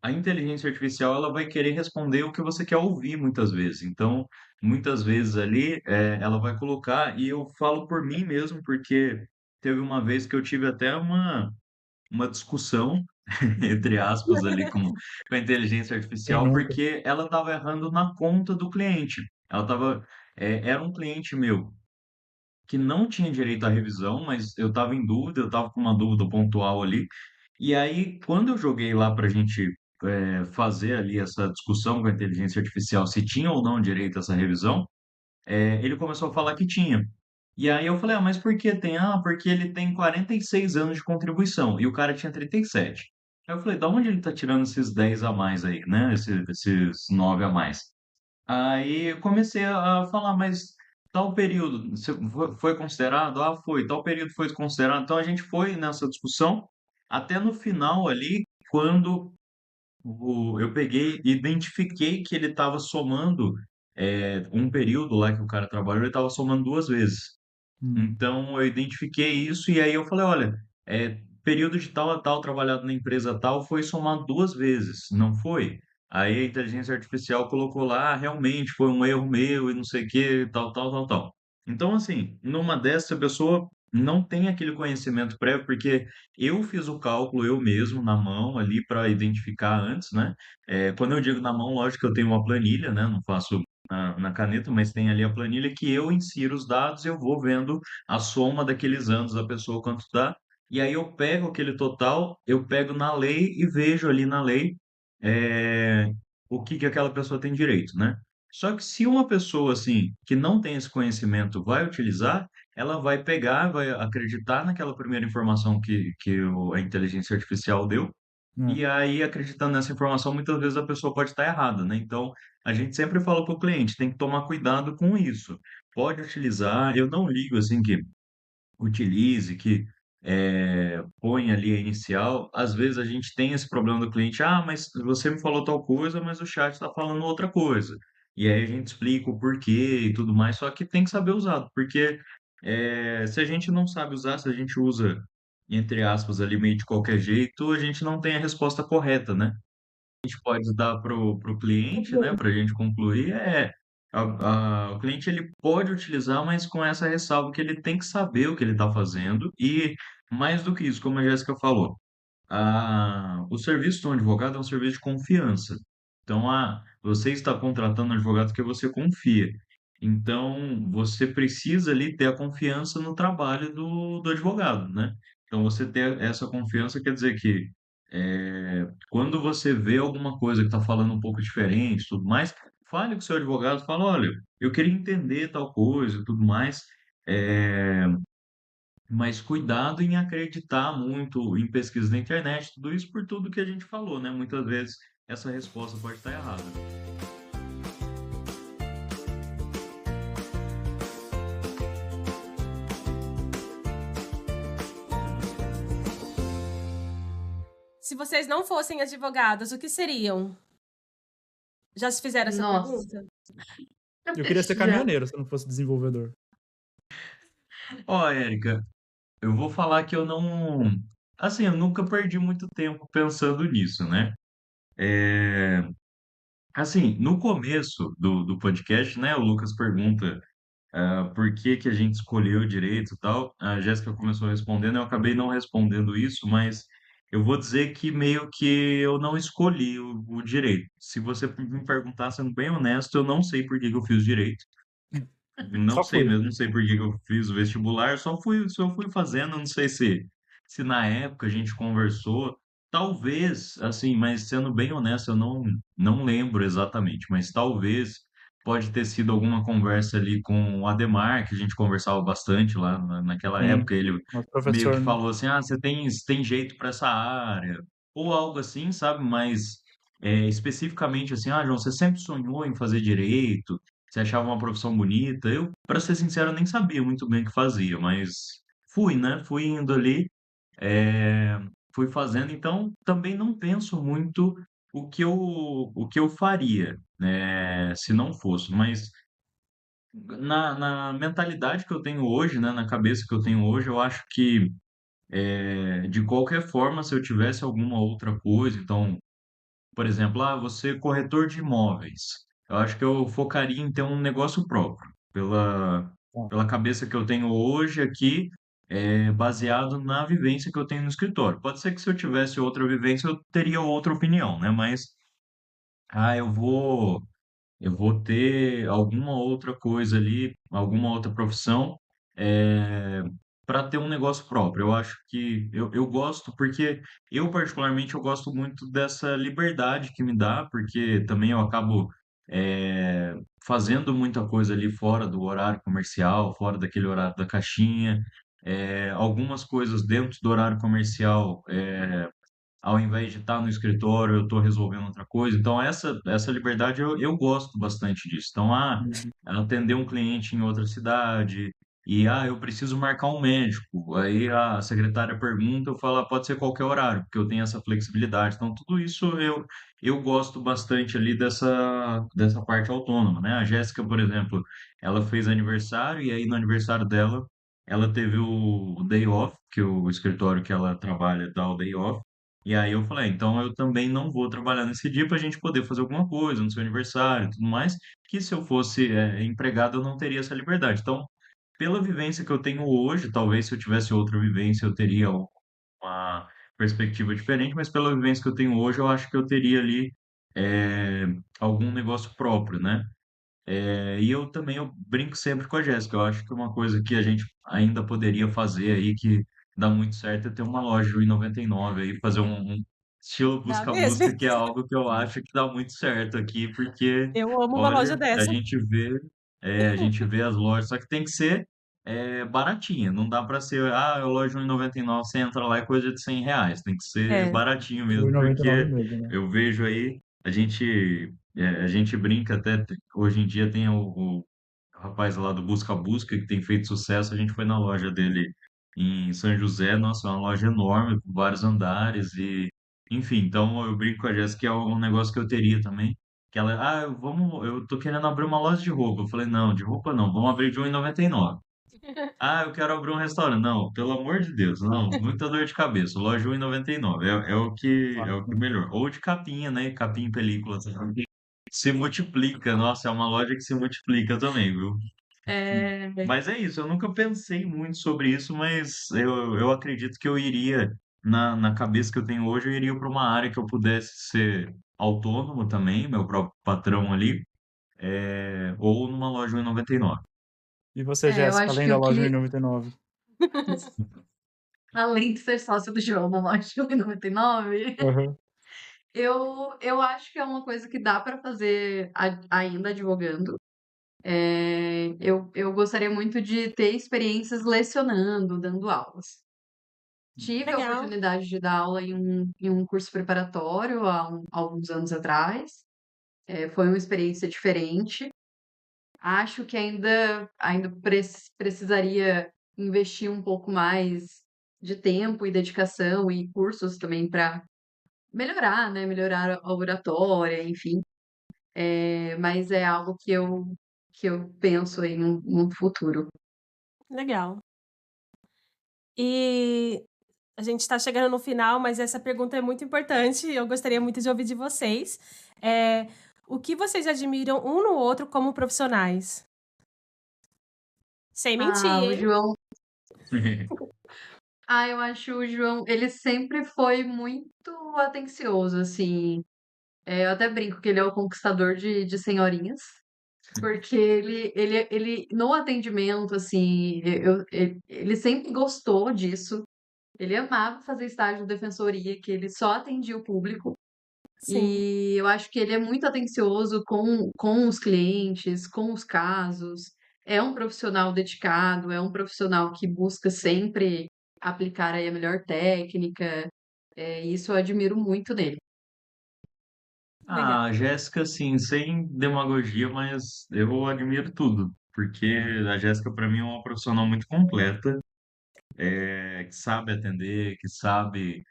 a inteligência artificial ela vai querer responder o que você quer ouvir muitas vezes. Então, muitas vezes ali, ela vai colocar, e eu falo por mim mesmo, porque teve uma vez que eu tive até uma discussão, entre aspas, ali com a inteligência Quem artificial, nunca? porque ela estava errando na conta do cliente. Era um cliente meu que não tinha direito à revisão, mas eu estava em dúvida, eu estava com uma dúvida pontual ali. E aí, quando eu joguei lá para a gente fazer ali essa discussão com a inteligência artificial, se tinha ou não direito a essa revisão, ele começou a falar que tinha. E aí eu falei, mas por que tem? Ah, porque ele tem 46 anos de contribuição e o cara tinha 37. Aí eu falei, da onde ele tá tirando esses 10 a mais aí, né? Esses 9 a mais. Aí eu comecei a falar, mas tal período foi considerado? Ah, foi. Tal período foi considerado. Então a gente foi nessa discussão até no final ali, quando eu peguei e identifiquei que ele estava somando um período lá que o cara trabalhou, ele estava somando 2 vezes. Hum. Então eu identifiquei isso e aí eu falei, olha, período de tal a tal trabalhado na empresa tal foi somado 2 vezes, não foi? Aí a inteligência artificial colocou lá, realmente foi um erro meu e não sei o que, tal, tal, tal, tal. Então, assim, numa dessa, a pessoa não tem aquele conhecimento prévio, porque eu fiz o cálculo eu mesmo, na mão, ali, para identificar antes, né? Quando eu digo na mão, lógico que eu tenho uma planilha, né? Não faço na caneta, mas tem ali a planilha que eu insiro os dados, eu vou vendo a soma daqueles anos da pessoa quanto dá, e aí eu pego aquele total, eu pego na lei e vejo ali na lei o que aquela pessoa tem direito, né? Só que se uma pessoa assim que não tem esse conhecimento vai utilizar, ela vai pegar, vai acreditar naquela primeira informação que a inteligência artificial deu E aí, acreditando nessa informação, muitas vezes a pessoa pode estar errada, né? Então, a gente sempre fala para o cliente, tem que tomar cuidado com isso. Pode utilizar, eu não ligo assim que utilize, que põe ali a inicial. Às vezes a gente tem esse problema do cliente, mas você me falou tal coisa, mas o chat está falando outra coisa. E aí a gente explica o porquê e tudo mais, só que tem que saber usar, porque se a gente não sabe usar, se a gente usa, entre aspas, ali meio de qualquer jeito, a gente não tem a resposta correta, né? A gente pode dar para o cliente, né, para a gente concluir, o cliente ele pode utilizar, mas com essa ressalva que ele tem que saber o que ele está fazendo e, mais do que isso, como a Jéssica falou, o serviço de um advogado é um serviço de confiança. Então, você está contratando um advogado porque você confia. Então, você precisa ali ter a confiança no trabalho do advogado, né? Então, você ter essa confiança quer dizer que quando você vê alguma coisa que está falando um pouco diferente, tudo mais, fale com o seu advogado, fala, olha, eu queria entender tal coisa, e tudo mais. É, mas cuidado em acreditar muito em pesquisa na internet, tudo isso por tudo que a gente falou, né? Muitas vezes essa resposta pode estar errada. Se vocês não fossem advogadas, o que seriam? Já se fizeram essa Nossa. pergunta? Eu queria ser Já. caminhoneiro se eu não fosse desenvolvedor. Érica, eu vou falar que eu não. Assim, eu nunca perdi muito tempo pensando nisso, né? Assim, no começo do podcast, né, o Lucas pergunta por que que a gente escolheu direito e tal. A Jéssica começou respondendo, eu acabei não respondendo isso, mas eu vou dizer que meio que eu não escolhi o direito. Se você me perguntar, sendo bem honesto, eu não sei por que que eu fiz direito. Não Só sei foi. mesmo, não sei por que que eu fiz o vestibular, só fui fazendo, não sei se na época a gente conversou, talvez, assim, mas sendo bem honesto, eu não lembro exatamente, mas talvez pode ter sido alguma conversa ali com o Ademar, que a gente conversava bastante lá naquela Sim, época, ele nosso meio que professor, né? falou assim, você tem jeito para essa área, ou algo assim, sabe, mas especificamente assim, João, você sempre sonhou em fazer direito, você achava uma profissão bonita. Eu, para ser sincero, nem sabia muito bem o que fazia, mas fui, né? Fui indo ali, é, fui fazendo. Então, também não penso muito o que eu faria, né, se não fosse. Mas na mentalidade que eu tenho hoje, né, na cabeça que eu tenho hoje, eu acho que de qualquer forma, se eu tivesse alguma outra coisa, então por exemplo, você é corretor de imóveis. Eu acho que eu focaria em ter um negócio próprio, pela, Tá. pela cabeça que eu tenho hoje aqui, baseado na vivência que eu tenho no escritório. Pode ser que se eu tivesse outra vivência, eu teria outra opinião, né? Mas, eu vou ter alguma outra coisa ali, alguma outra profissão, para ter um negócio próprio. Eu acho que eu gosto, porque eu, particularmente, eu gosto muito dessa liberdade que me dá, porque também eu acabo fazendo muita coisa ali fora do horário comercial, fora daquele horário da caixinha. Algumas coisas dentro do horário comercial, ao invés de estar no escritório, eu estou resolvendo outra coisa. Então, essa liberdade eu gosto bastante disso. Então, Uhum. atender um cliente em outra cidade e, eu preciso marcar um médico. Aí a secretária pergunta, eu falo, pode ser qualquer horário, porque eu tenho essa flexibilidade. Então, tudo isso eu gosto bastante ali dessa parte autônoma, né? A Jéssica, por exemplo, ela fez aniversário e aí no aniversário dela, ela teve o day off, que o escritório que ela trabalha dá o day off. E aí eu falei, então eu também não vou trabalhar nesse dia para a gente poder fazer alguma coisa no seu aniversário e tudo mais, que se eu fosse empregado eu não teria essa liberdade. Então, pela vivência que eu tenho hoje, talvez se eu tivesse outra vivência eu teria uma perspectiva diferente, mas pela vivência que eu tenho hoje, eu acho que eu teria ali é, algum negócio próprio, né? E eu brinco sempre com a Jéssica. Eu acho que uma coisa que a gente ainda poderia fazer aí, que dá muito certo, é ter uma loja do I99 aí, fazer um estilo Dá mesmo. busca-busca, que é algo que eu acho que dá muito certo aqui, porque, Eu amo uma loja olha, a dessa. gente vê, a gente vê as lojas, só que tem que ser baratinha. Não dá pra ser, a loja 1,99, você entra lá é coisa de R$ 100. Tem que ser É. baratinho mesmo, 1,99 porque mesmo, né? eu vejo aí, a gente brinca até, hoje em dia tem o rapaz lá do Busca Busca, que tem feito sucesso. A gente foi na loja dele em São José. Nossa, é uma loja enorme, com vários andares enfim, então eu brinco com a Jéssica, que é um negócio que eu teria também, que ela, eu tô querendo abrir uma loja de roupa. Eu falei, não, de roupa não, vamos abrir de 1,99. Eu quero abrir um restaurante. Não, pelo amor de Deus, não, muita dor de cabeça. Loja 1,99 é o que Fato. melhor. Ou de capinha, né? Capinha em película, sabe? Se multiplica. Nossa, é uma loja que se multiplica também, viu? É, Mas é isso, eu nunca pensei muito sobre isso, mas eu acredito que eu iria, na cabeça que eu tenho hoje, eu iria para uma área que eu pudesse ser autônomo também, meu próprio patrão ali, ou numa loja 1,99. E você, eu Jéssica, acho além que da o loja que, 1,99? além de ser sócio do João na loja de 1,99, Aham. eu acho que é uma coisa que dá para fazer ainda advogando. Eu gostaria muito de ter experiências lecionando, dando aulas. Tive a Legal. oportunidade de dar aula em um curso preparatório alguns anos atrás. Foi uma experiência diferente. Acho que ainda precisaria investir um pouco mais de tempo e dedicação e cursos também para melhorar, né? Melhorar a oratória, enfim. Mas é algo que eu penso em um futuro. Legal. E a gente está chegando no final, mas essa pergunta é muito importante e eu gostaria muito de ouvir de vocês. É, o que vocês admiram um no outro como profissionais? Sem mentir, O hein? João. Eu acho o João, ele sempre foi muito atencioso, assim. Eu até brinco que ele é o conquistador de senhorinhas, porque ele no atendimento, assim, ele sempre gostou disso. Ele amava fazer estágio de defensoria, que ele só atendia o público. Sim, E eu acho que ele é muito atencioso com os clientes, com os casos. É um profissional dedicado, é um profissional que busca sempre aplicar aí a melhor técnica. Isso eu admiro muito nele. legal. A Jéssica, assim, sem demagogia, mas eu admiro tudo, porque a Jéssica, para mim, é uma profissional muito completa, que sabe atender, que sabe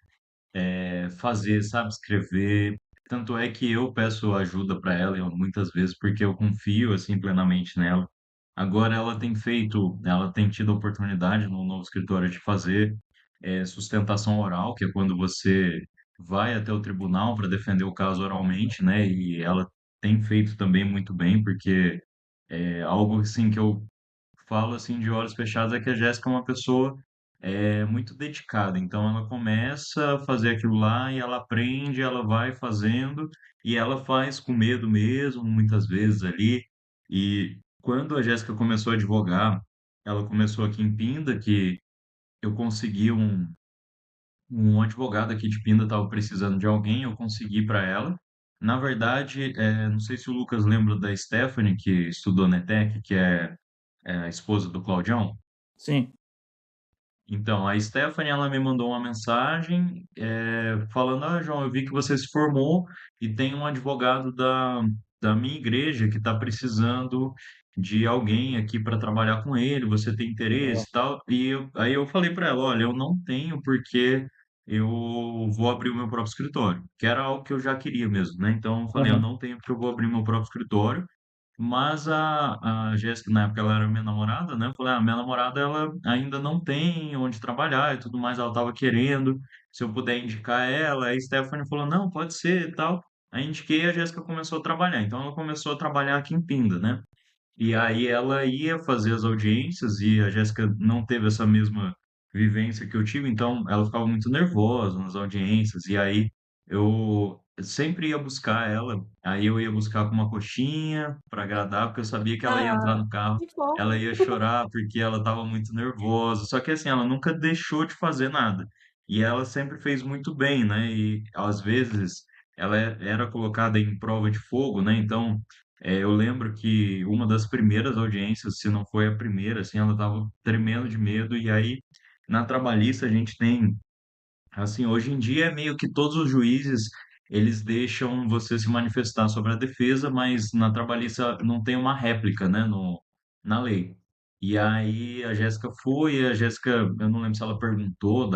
fazer, sabe escrever. Tanto é que eu peço ajuda para ela muitas vezes, porque eu confio, assim, plenamente nela. Agora ela tem tido a oportunidade no novo escritório de fazer sustentação oral, que é quando você vai até o tribunal para defender o caso oralmente, né? E ela tem feito também muito bem, porque algo assim que eu falo assim de olhos fechados é que a Jéssica é uma pessoa muito dedicada. Então ela começa a fazer aquilo lá e ela aprende, ela vai fazendo e ela faz com medo mesmo, muitas vezes ali. E quando a Jéssica começou a advogar, ela começou aqui em Pinda, que eu consegui um advogado aqui de Pinda estava precisando de alguém, eu consegui para ela. Na verdade, não sei se o Lucas lembra da Stephanie, que estudou na ETEC, que é a esposa do Claudião. Sim. Então, a Stephanie, ela me mandou uma mensagem, falando: João, eu vi que você se formou e tem um advogado da minha igreja que está precisando de alguém aqui para trabalhar com ele, você tem interesse Legal. e tal? Aí eu falei para ela: olha, eu não tenho porque eu vou abrir o meu próprio escritório, que era algo que eu já queria mesmo, né? Então, eu falei: eu Aham. não tenho porque eu vou abrir meu próprio escritório. Mas a Jéssica, na época, ela era minha namorada, né? Eu falei, minha namorada, ela ainda não tem onde trabalhar e tudo mais, ela tava querendo, se eu puder indicar ela. Aí a Stephanie falou, não, pode ser e tal. Aí indiquei e a Jéssica começou a trabalhar. Então ela começou a trabalhar aqui em Pinda, né? E aí ela ia fazer as audiências e a Jéssica não teve essa mesma vivência que eu tive, então ela ficava muito nervosa nas audiências. E aí eu sempre ia buscar ela, aí eu ia buscar com uma coxinha para agradar, porque eu sabia que ela ia entrar Ah, no carro, que ela fofo. ia chorar porque ela estava muito nervosa. Só que assim, ela nunca deixou de fazer nada. E ela sempre fez muito bem, né? E às vezes ela era colocada em prova de fogo, né? Então Eu lembro que uma das primeiras audiências, se não foi a primeira, assim, ela estava tremendo de medo. E aí, na trabalhista, a gente tem, assim, hoje em dia é meio que todos os juízes, eles deixam você se manifestar sobre a defesa, mas na trabalhista não tem uma réplica, né, no, na lei. E aí a Jéssica foi, a Jéssica, eu não lembro se ela perguntou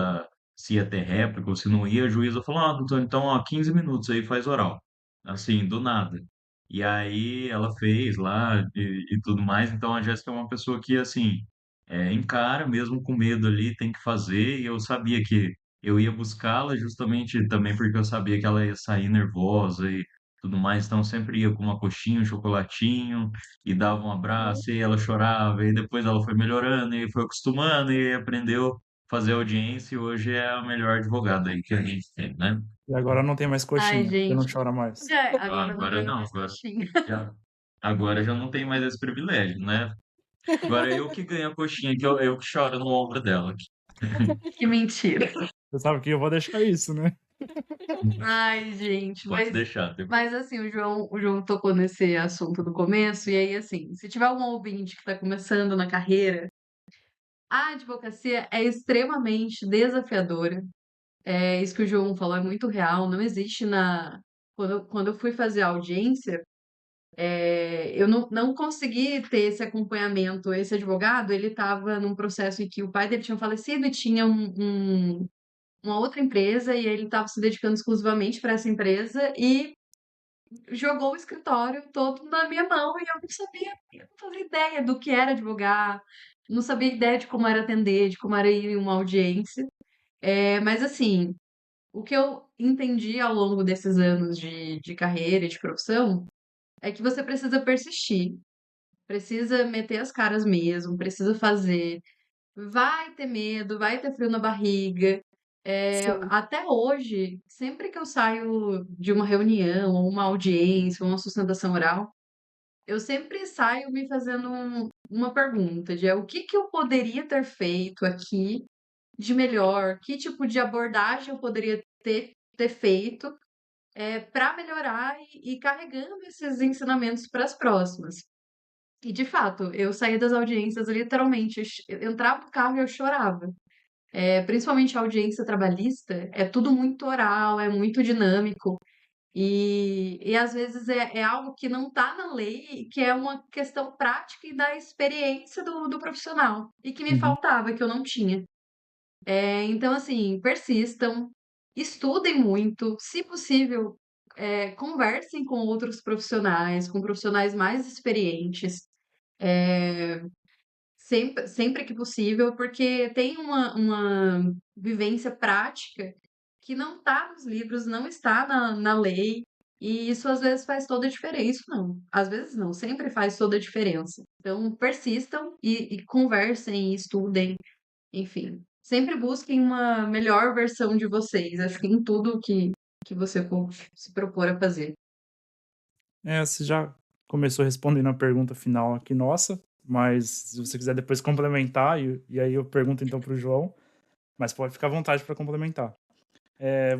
se ia ter réplica ou se não ia, a juíza falou, ah, doutor, então, ó, 15 minutos aí faz oral. Assim, do nada. E aí ela fez lá e tudo mais, então a Jéssica é uma pessoa que, assim, encara mesmo com medo ali, tem que fazer, e eu sabia que eu ia buscá-la justamente também porque eu sabia que ela ia sair nervosa e tudo mais, então eu sempre ia com uma coxinha, um chocolatinho e dava um abraço e ela chorava e depois ela foi melhorando e foi acostumando e aprendeu a fazer audiência e hoje é a melhor advogada aí que a gente tem, né? E agora não tem mais Ai, coxinha, você não gente. chora mais. Agora não Agora tem não, mais coxinha. já, agora já não tem mais esse privilégio, né? Agora eu que ganho a coxinha, que eu que choro no ombro dela. Que mentira. Você sabe que eu vou deixar isso, né? Ai, gente, Pode deixar. mas assim, o João tocou nesse assunto no começo, e aí, assim, se tiver algum ouvinte que está começando na carreira, a advocacia é extremamente desafiadora. Isso que o João falou é muito real, não existe na. Quando eu fui fazer a audiência, eu não consegui ter esse acompanhamento. Esse advogado, ele estava num processo em que o pai dele tinha falecido e tinha uma outra empresa, e ele estava se dedicando exclusivamente para essa empresa e jogou o escritório todo na minha mão e eu não sabia, eu não fazia ideia do que era advogar, não sabia ideia de como era atender, de como era ir em uma audiência. Mas assim, o que eu entendi ao longo desses anos de carreira e de profissão é que você precisa persistir, precisa meter as caras mesmo, precisa fazer. Vai ter medo, vai ter frio na barriga. Sim. Até hoje, sempre que eu saio de uma reunião, ou uma audiência, ou uma sustentação oral, eu sempre saio me fazendo uma pergunta de o que que eu poderia ter feito aqui de melhor, que tipo de abordagem eu poderia ter feito para melhorar e carregando esses ensinamentos para as próximas. E de fato, eu saía das audiências literalmente, eu entrava no carro e eu chorava. Principalmente a audiência trabalhista, é tudo muito oral, é muito dinâmico. E às vezes é algo que não está na lei, que é uma questão prática e da experiência do profissional, e que me Uhum. faltava, que eu não tinha. Então, assim, persistam, estudem muito, se possível, conversem com outros profissionais, com profissionais mais experientes, sempre que possível, porque tem uma vivência prática que não está nos livros, não está na lei, e isso às vezes faz toda a diferença. Isso não, às vezes não, sempre faz toda a diferença. Então, persistam e conversem, e estudem, enfim. Sempre busquem uma melhor versão de vocês, acho que em tudo que você for se propor a fazer. Você já começou respondendo a pergunta final aqui nossa, mas se você quiser depois complementar, e aí eu pergunto então para o João, mas pode ficar à vontade para complementar.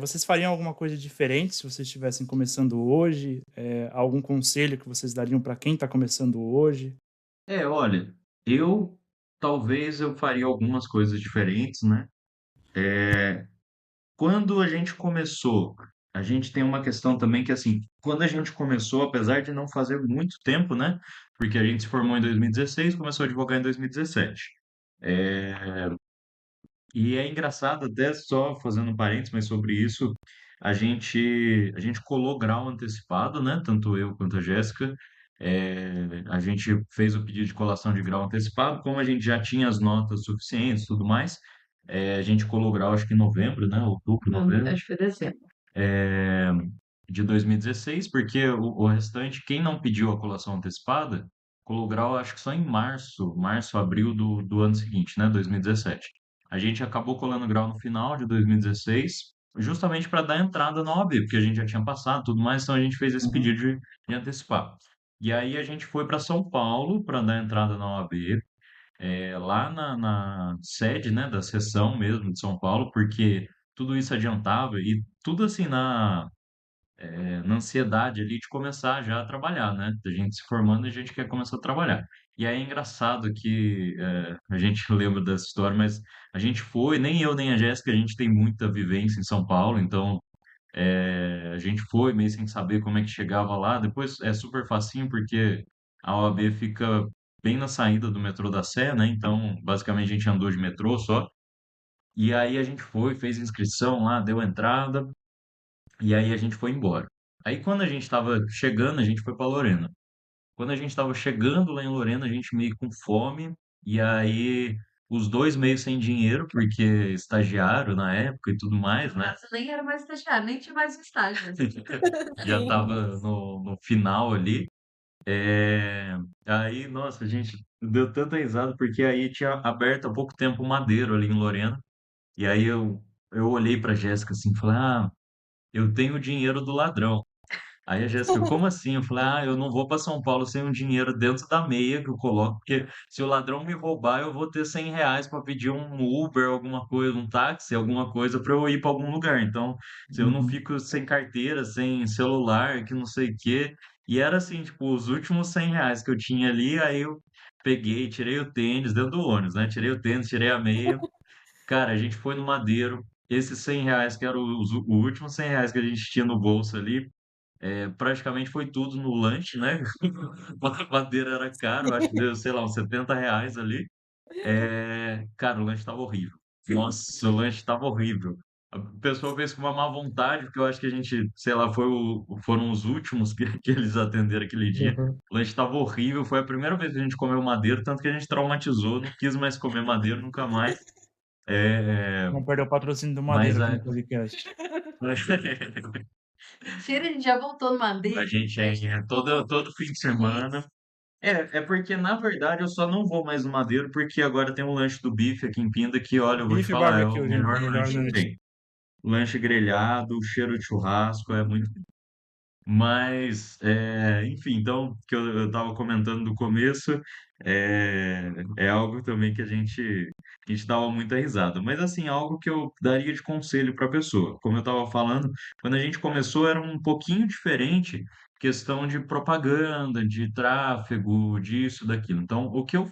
Vocês fariam alguma coisa diferente se vocês estivessem começando hoje? Algum conselho que vocês dariam para quem está começando hoje? Olha, eu talvez eu faria algumas coisas diferentes, né? Quando a gente começou, a gente tem uma questão também que, assim, quando a gente começou, apesar de não fazer muito tempo, né? Porque a gente se formou em 2016, começou a advogar em 2017. E é engraçado, até só fazendo um parênteses, mas sobre isso, a gente colou grau antecipado, né? Tanto eu quanto a Jéssica. A gente fez o pedido de colação de grau antecipado, como a gente já tinha as notas suficientes e tudo mais, a gente colou grau, acho que em novembro, né? Outubro, Não, novembro, acho que foi dezembro. é, de 2016, porque o restante, quem não pediu a colação antecipada, colou grau, acho que só em março, abril do ano seguinte, né? 2017. A gente acabou colando grau no final de 2016, justamente para dar entrada na OAB, porque a gente já tinha passado tudo mais, então a gente fez esse Uhum. pedido de antecipar. E aí a gente foi para São Paulo para dar entrada na OAB, lá na sede, né, da seção mesmo de São Paulo, porque tudo isso adiantava e tudo assim na ansiedade ali de começar já a trabalhar, né? A gente se formando, a gente quer começar a trabalhar. E aí é engraçado que a gente lembra dessa história, mas a gente foi, nem eu nem a Jéssica, a gente tem muita vivência em São Paulo, então a gente foi meio sem saber como é que chegava lá. Depois é super facinho, porque a OAB fica bem na saída do metrô da Sé, né? Então, basicamente, a gente andou de metrô só. E aí a gente foi, fez inscrição lá, deu entrada, e aí a gente foi embora. Aí quando a gente estava chegando, a gente foi para Lorena. Quando a gente estava chegando lá em Lorena, a gente meio com fome, e aí os dois meio sem dinheiro, porque estagiário na época e tudo mais, No né? caso, nem era mais estagiário, nem tinha mais estágio. Já Sim. estava no final ali. É, Aí, nossa, a gente deu tanta risada, porque aí tinha aberto há pouco tempo o Madeiro ali em Lorena, e aí eu olhei pra Jéssica assim e falei, ah, eu tenho o dinheiro do ladrão. Aí a Jéssica, como assim? Eu falei, ah, eu não vou para São Paulo sem um dinheiro dentro da meia que eu coloco, porque se o ladrão me roubar, eu vou ter R$ 100 para pedir um Uber, alguma coisa, um táxi, alguma coisa para eu ir para algum lugar. Então, se eu não Uhum. fico sem carteira, sem celular, que não sei o quê. E era assim, tipo, os últimos R$ 100 que eu tinha ali, aí eu peguei, tirei o tênis dentro do ônibus, né? Tirei o tênis, tirei a meia. Cara, a gente foi no Madeiro. Esses R$ 100, que eram o últimos R$ 100 que a gente tinha no bolso ali, praticamente foi tudo no lanche, né? A madeira era caro, acho que deu, sei lá, uns R$ 70 ali. Cara, o lanche tava horrível. Nossa, o lanche tava horrível. A pessoa fez com uma má vontade, porque eu acho que a gente, sei lá, foram os últimos que eles atenderam aquele dia. Uhum. O lanche tava horrível, foi a primeira vez que a gente comeu madeiro, tanto que a gente traumatizou, não quis mais comer madeiro nunca mais. É, Não perdeu o patrocínio do mas Madeira aqui no podcast. Mentira, a gente já voltou no a Madeira. gente todo fim de semana. É porque na verdade eu só não vou mais no Madeiro porque agora tem um lanche do bife aqui em Pinda que, olha, eu vou te Bife falar, é o barbecue, gente. melhor Melhor lanche que lanche. tem. Lanche grelhado, cheiro de churrasco, é muito. Mas, enfim, então, que eu estava comentando no começo, é algo também que a gente dava muita risada. Mas, assim, algo que eu daria de conselho para a pessoa. Como eu estava falando, quando a gente começou era um pouquinho diferente, questão de propaganda, de tráfego, disso, daquilo. Então, o que eu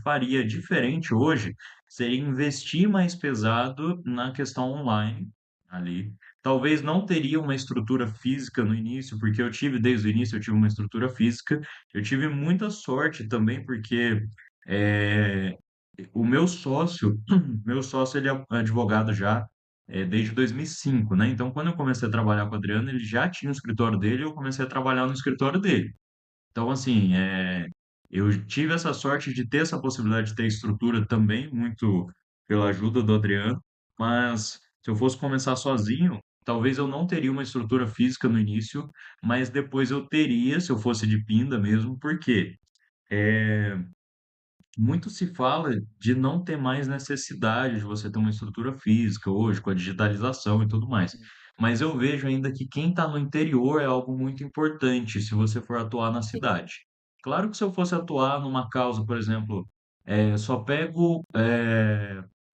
faria diferente hoje seria investir mais pesado na questão online ali. Talvez não teria uma estrutura física no início, porque eu tive, desde o início, eu tive uma estrutura física. Eu tive muita sorte também, porque é, o meu sócio, meu sócio, ele é advogado já desde 2005, né? Então, quando eu comecei a trabalhar com o Adriano, ele já tinha o escritório dele, e eu comecei a trabalhar no escritório dele. Então, assim, eu tive essa sorte de ter essa possibilidade de ter estrutura também, muito pela ajuda do Adriano, mas se eu fosse começar sozinho, talvez eu não teria uma estrutura física no início, mas depois eu teria, se eu fosse de Pinda mesmo, porque muito se fala de não ter mais necessidade de você ter uma estrutura física hoje, com a digitalização e tudo mais. Mas eu vejo ainda que quem está no interior é algo muito importante se você for atuar na cidade. Claro que se eu fosse atuar numa causa, por exemplo, só pego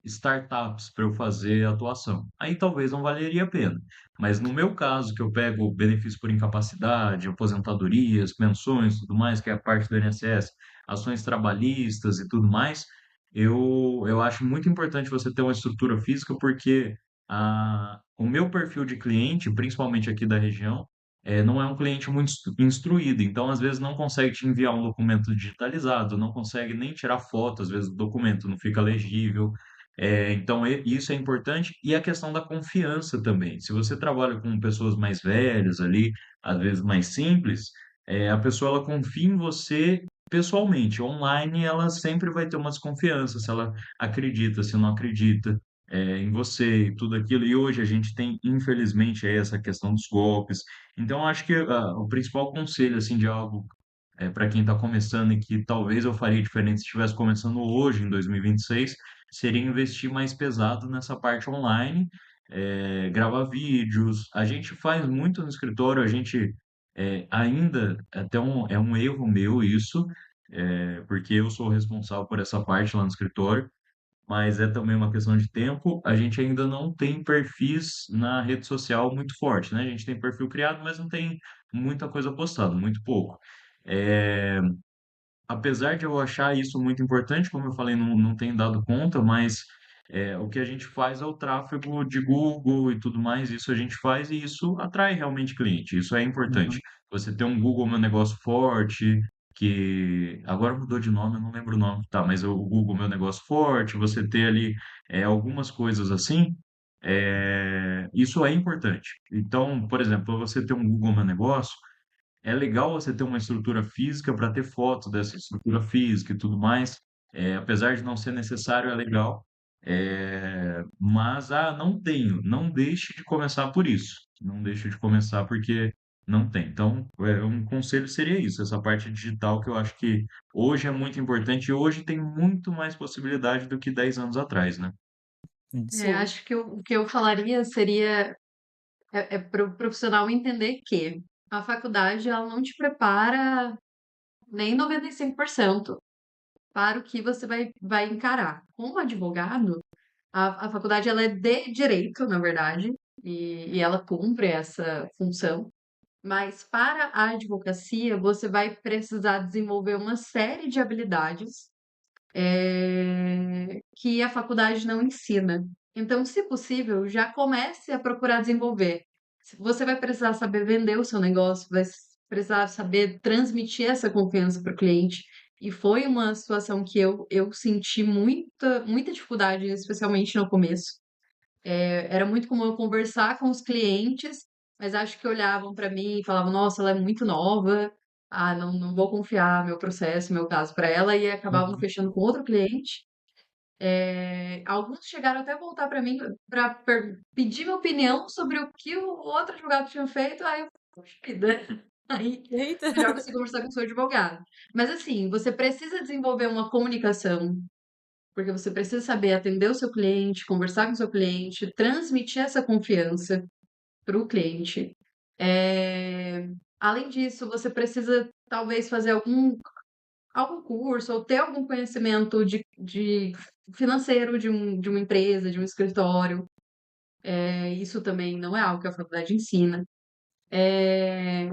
startups para eu fazer atuação, aí talvez não valeria a pena. Mas no meu caso, que eu pego benefício por incapacidade, aposentadorias, pensões, tudo mais, que é a parte do INSS, ações trabalhistas e tudo mais, eu acho muito importante você ter uma estrutura física, porque o meu perfil de cliente, principalmente aqui da região, não é um cliente muito instruído, então às vezes não consegue te enviar um documento digitalizado, não consegue nem tirar foto, às vezes o documento não fica legível. Então isso é importante, e a questão da confiança também. Se você trabalha com pessoas mais velhas ali, às vezes mais simples, a pessoa ela confia em você pessoalmente. Online ela sempre vai ter uma desconfiança se ela acredita, se não acredita em você e tudo aquilo. E hoje a gente tem, infelizmente, aí essa questão dos golpes. Então, acho que o principal conselho assim de algo para quem está começando e que talvez eu faria diferente se estivesse começando hoje, em 2026, seria investir mais pesado nessa parte online, gravar vídeos. A gente faz muito no escritório, a gente ainda, até é um erro meu isso, porque eu sou responsável por essa parte lá no escritório, mas é também uma questão de tempo. A gente ainda não tem perfis na rede social muito forte, né? A gente tem perfil criado, mas não tem muita coisa postada, muito pouco. É, apesar de eu achar isso muito importante, como eu falei, não tenho dado conta, mas o que a gente faz é o tráfego de Google e tudo mais, isso a gente faz e isso atrai realmente cliente, isso é importante. Uhum. Você ter um Google Meu Negócio forte, que agora mudou de nome, eu não lembro o nome, tá, mas o Google Meu Negócio forte, você ter ali algumas coisas assim, isso é importante. Então, por exemplo, para você ter um Google Meu Negócio, é legal você ter uma estrutura física para ter foto dessa estrutura física e tudo mais. Apesar de não ser necessário, é legal. Mas, não tenho. Não deixe de começar por isso. Não deixe de começar porque não tem. Então, um conselho seria isso, essa parte digital que eu acho que hoje é muito importante e hoje tem muito mais possibilidade do que 10 anos atrás, né? Sim. Sim. Acho que o que eu falaria seria para o profissional entender que a faculdade ela não te prepara nem 95% para o que você vai encarar. Como advogado, a faculdade ela é de direito, na verdade, e ela cumpre essa função. Mas para a advocacia, você vai precisar desenvolver uma série de habilidades que a faculdade não ensina. Então, se possível, já comece a procurar desenvolver. Você vai precisar saber vender o seu negócio, vai precisar saber transmitir essa confiança para o cliente. E foi uma situação que eu senti muita dificuldade, especialmente no começo. Era muito comum eu conversar com os clientes, mas acho que olhavam para mim e falavam: Nossa, ela é muito nova, não vou confiar meu processo, meu caso para ela, e acabavam Uhum. fechando com outro cliente. Alguns chegaram até a voltar para mim para pedir minha opinião sobre o que o outro advogado tinha feito. Aí eu, poxa vida, aí Eita. melhor você conversar com o seu advogado. Mas assim, você precisa desenvolver uma comunicação, porque você precisa saber atender o seu cliente, conversar com o seu cliente, transmitir essa confiança para o cliente. Além disso, você precisa talvez fazer algum curso ou ter algum conhecimento de financeiro de uma empresa, de um escritório. Isso também não é algo que a faculdade ensina. É,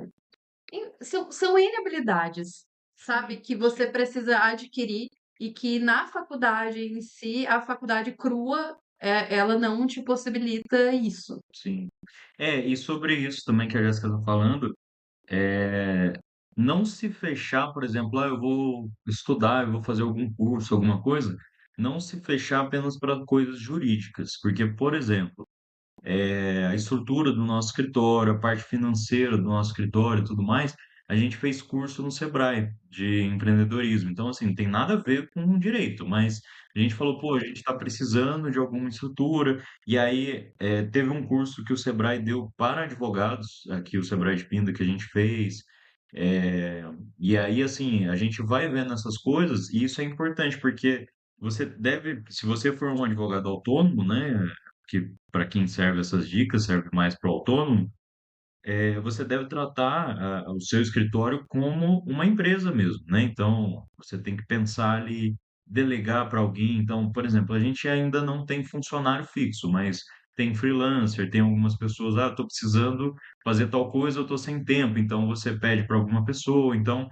são N habilidades, sabe, que você precisa adquirir e que na faculdade em si, a faculdade crua, ela não te possibilita isso. Sim. E sobre isso também que a Jéssica está falando, é, não se fechar, por exemplo, eu vou estudar, eu vou fazer algum curso, alguma coisa, não se fechar apenas para coisas jurídicas, porque, por exemplo, a estrutura do nosso escritório, a parte financeira do nosso escritório e tudo mais, a gente fez curso no Sebrae de empreendedorismo. Então, assim, não tem nada a ver com direito, mas a gente falou, pô, a gente está precisando de alguma estrutura. E aí, teve um curso que o Sebrae deu para advogados, aqui o Sebrae de Pinda que a gente fez. É, e aí, assim, a gente vai vendo essas coisas e isso é importante, porque você deve, se você for um advogado autônomo, né, que para quem serve essas dicas, serve mais para o autônomo, você deve tratar o seu escritório como uma empresa mesmo, né? Então, você tem que pensar ali, delegar para alguém. Então, por exemplo, a gente ainda não tem funcionário fixo, mas tem freelancer, tem algumas pessoas, estou precisando fazer tal coisa, eu estou sem tempo, então você pede para alguma pessoa. Então,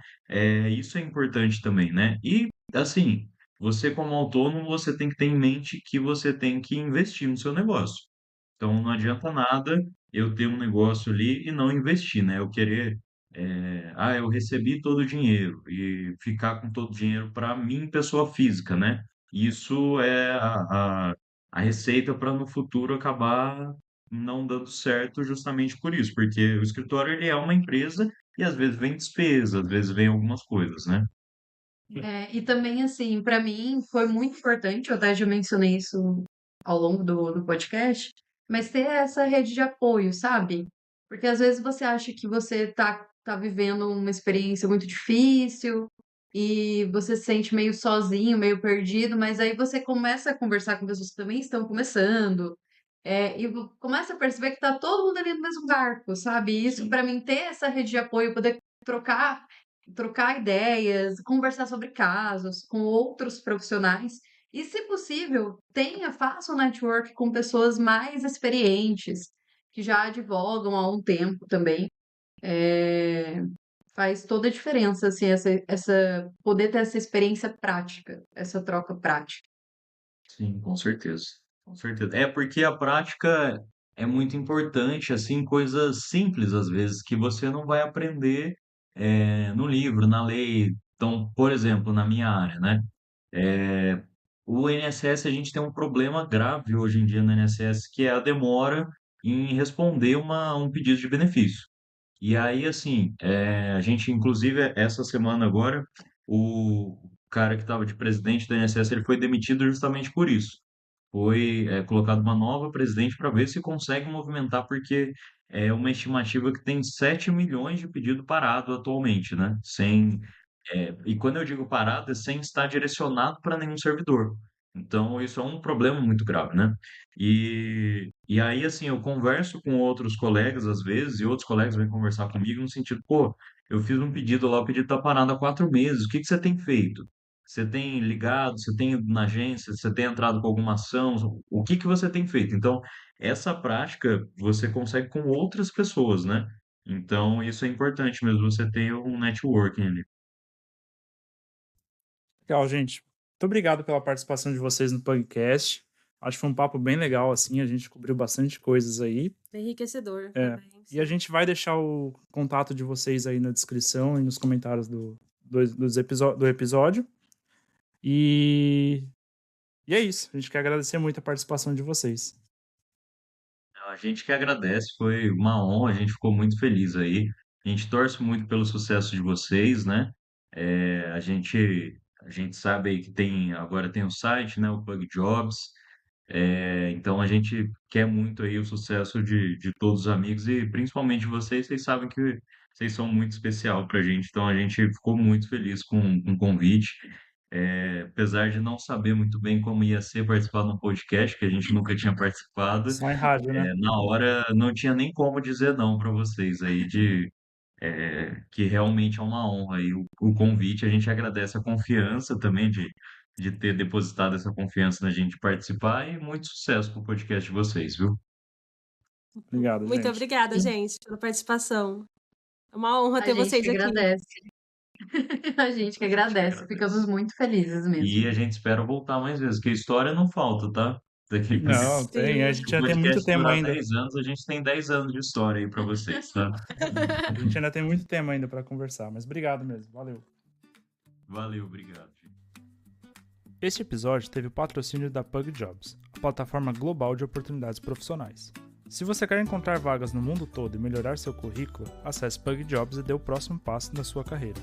isso é importante também, né? E, assim, você como autônomo, você tem que ter em mente que você tem que investir no seu negócio. Então, não adianta nada eu ter um negócio ali e não investir, né? Eu querer, eu recebi todo o dinheiro e ficar com todo o dinheiro para mim, pessoa física, né? Isso é a receita para no futuro acabar não dando certo justamente por isso, porque o escritório ele é uma empresa e às vezes vem despesa, às vezes vem algumas coisas, né? E também, assim, para mim foi muito importante, eu até já mencionei isso ao longo do podcast, mas ter essa rede de apoio, sabe? Porque às vezes você acha que você tá vivendo uma experiência muito difícil e você se sente meio sozinho, meio perdido, mas aí você começa a conversar com pessoas que também estão começando, começa a perceber que tá todo mundo ali no mesmo barco, sabe? E isso, Sim. para mim, ter essa rede de apoio, poder trocar ideias, conversar sobre casos com outros profissionais. E, se possível, faça um network com pessoas mais experientes, que já advogam há um tempo também. Faz toda a diferença, assim, poder ter essa experiência prática, essa troca prática. Sim, com certeza. Com certeza. É porque a prática é muito importante, assim, coisas simples às vezes que você não vai aprender no livro, na lei. Então, por exemplo, na minha área, né? O INSS, a gente tem um problema grave hoje em dia no INSS, que é a demora em responder um pedido de benefício. E aí, assim, a gente, inclusive, essa semana agora, o cara que estava de presidente do INSS, ele foi demitido justamente por isso. Foi, colocado uma nova presidente para ver se consegue movimentar, porque é uma estimativa que tem 7 milhões de pedido parado atualmente, né? E quando eu digo parado, é sem estar direcionado para nenhum servidor. Então, isso é um problema muito grave, né? E aí, assim, eu converso com outros colegas às vezes, e outros colegas vêm conversar comigo no sentido, pô, eu fiz um pedido lá, o pedido está parado há 4 meses, o que que você tem feito? Você tem ligado, você tem ido na agência, você tem entrado com alguma ação, o que que você tem feito? Então, essa prática você consegue com outras pessoas, né? Então, isso é importante mesmo, você ter um networking ali. Legal, gente. Muito obrigado pela participação de vocês no podcast. Acho que foi um papo bem legal, assim, a gente cobriu bastante coisas aí. Enriquecedor É. também. E a gente vai deixar o contato de vocês aí na descrição e nos comentários do episódio. E é isso. A gente quer agradecer muito a participação de vocês. A gente que agradece, foi uma honra, a gente ficou muito feliz aí. A gente torce muito pelo sucesso de vocês, né? A gente sabe aí que agora tem o site, né? O Pug Jobs. Então a gente quer muito aí o sucesso de todos os amigos e principalmente de vocês. Vocês sabem que vocês são muito especial para a gente, então a gente ficou muito feliz com o convite. Apesar de não saber muito bem como ia ser participar de um podcast, que a gente nunca tinha participado, Só em rádio, né? na hora não tinha nem como dizer não para vocês aí, que realmente é uma honra aí o convite. A gente agradece a confiança também de ter depositado essa confiança na gente participar e muito sucesso pro podcast de vocês, viu? Obrigado, Muito gente. obrigada, gente, pela participação. É uma honra A ter gente vocês que aqui. agradece. A gente que agradece. Ficamos muito felizes mesmo. E a gente espera voltar mais vezes, porque história não falta, tá? Não, tem. A Sim. gente Se o ainda tem muito podcast tema durar ainda. 10 anos, a gente tem 10 anos de história aí para vocês, tá? A gente ainda tem muito tema ainda para conversar, mas obrigado mesmo. Valeu. Valeu, obrigado. Este episódio teve o patrocínio da Pug Jobs, a plataforma global de oportunidades profissionais. Se você quer encontrar vagas no mundo todo e melhorar seu currículo, acesse Pug Jobs e dê o próximo passo na sua carreira.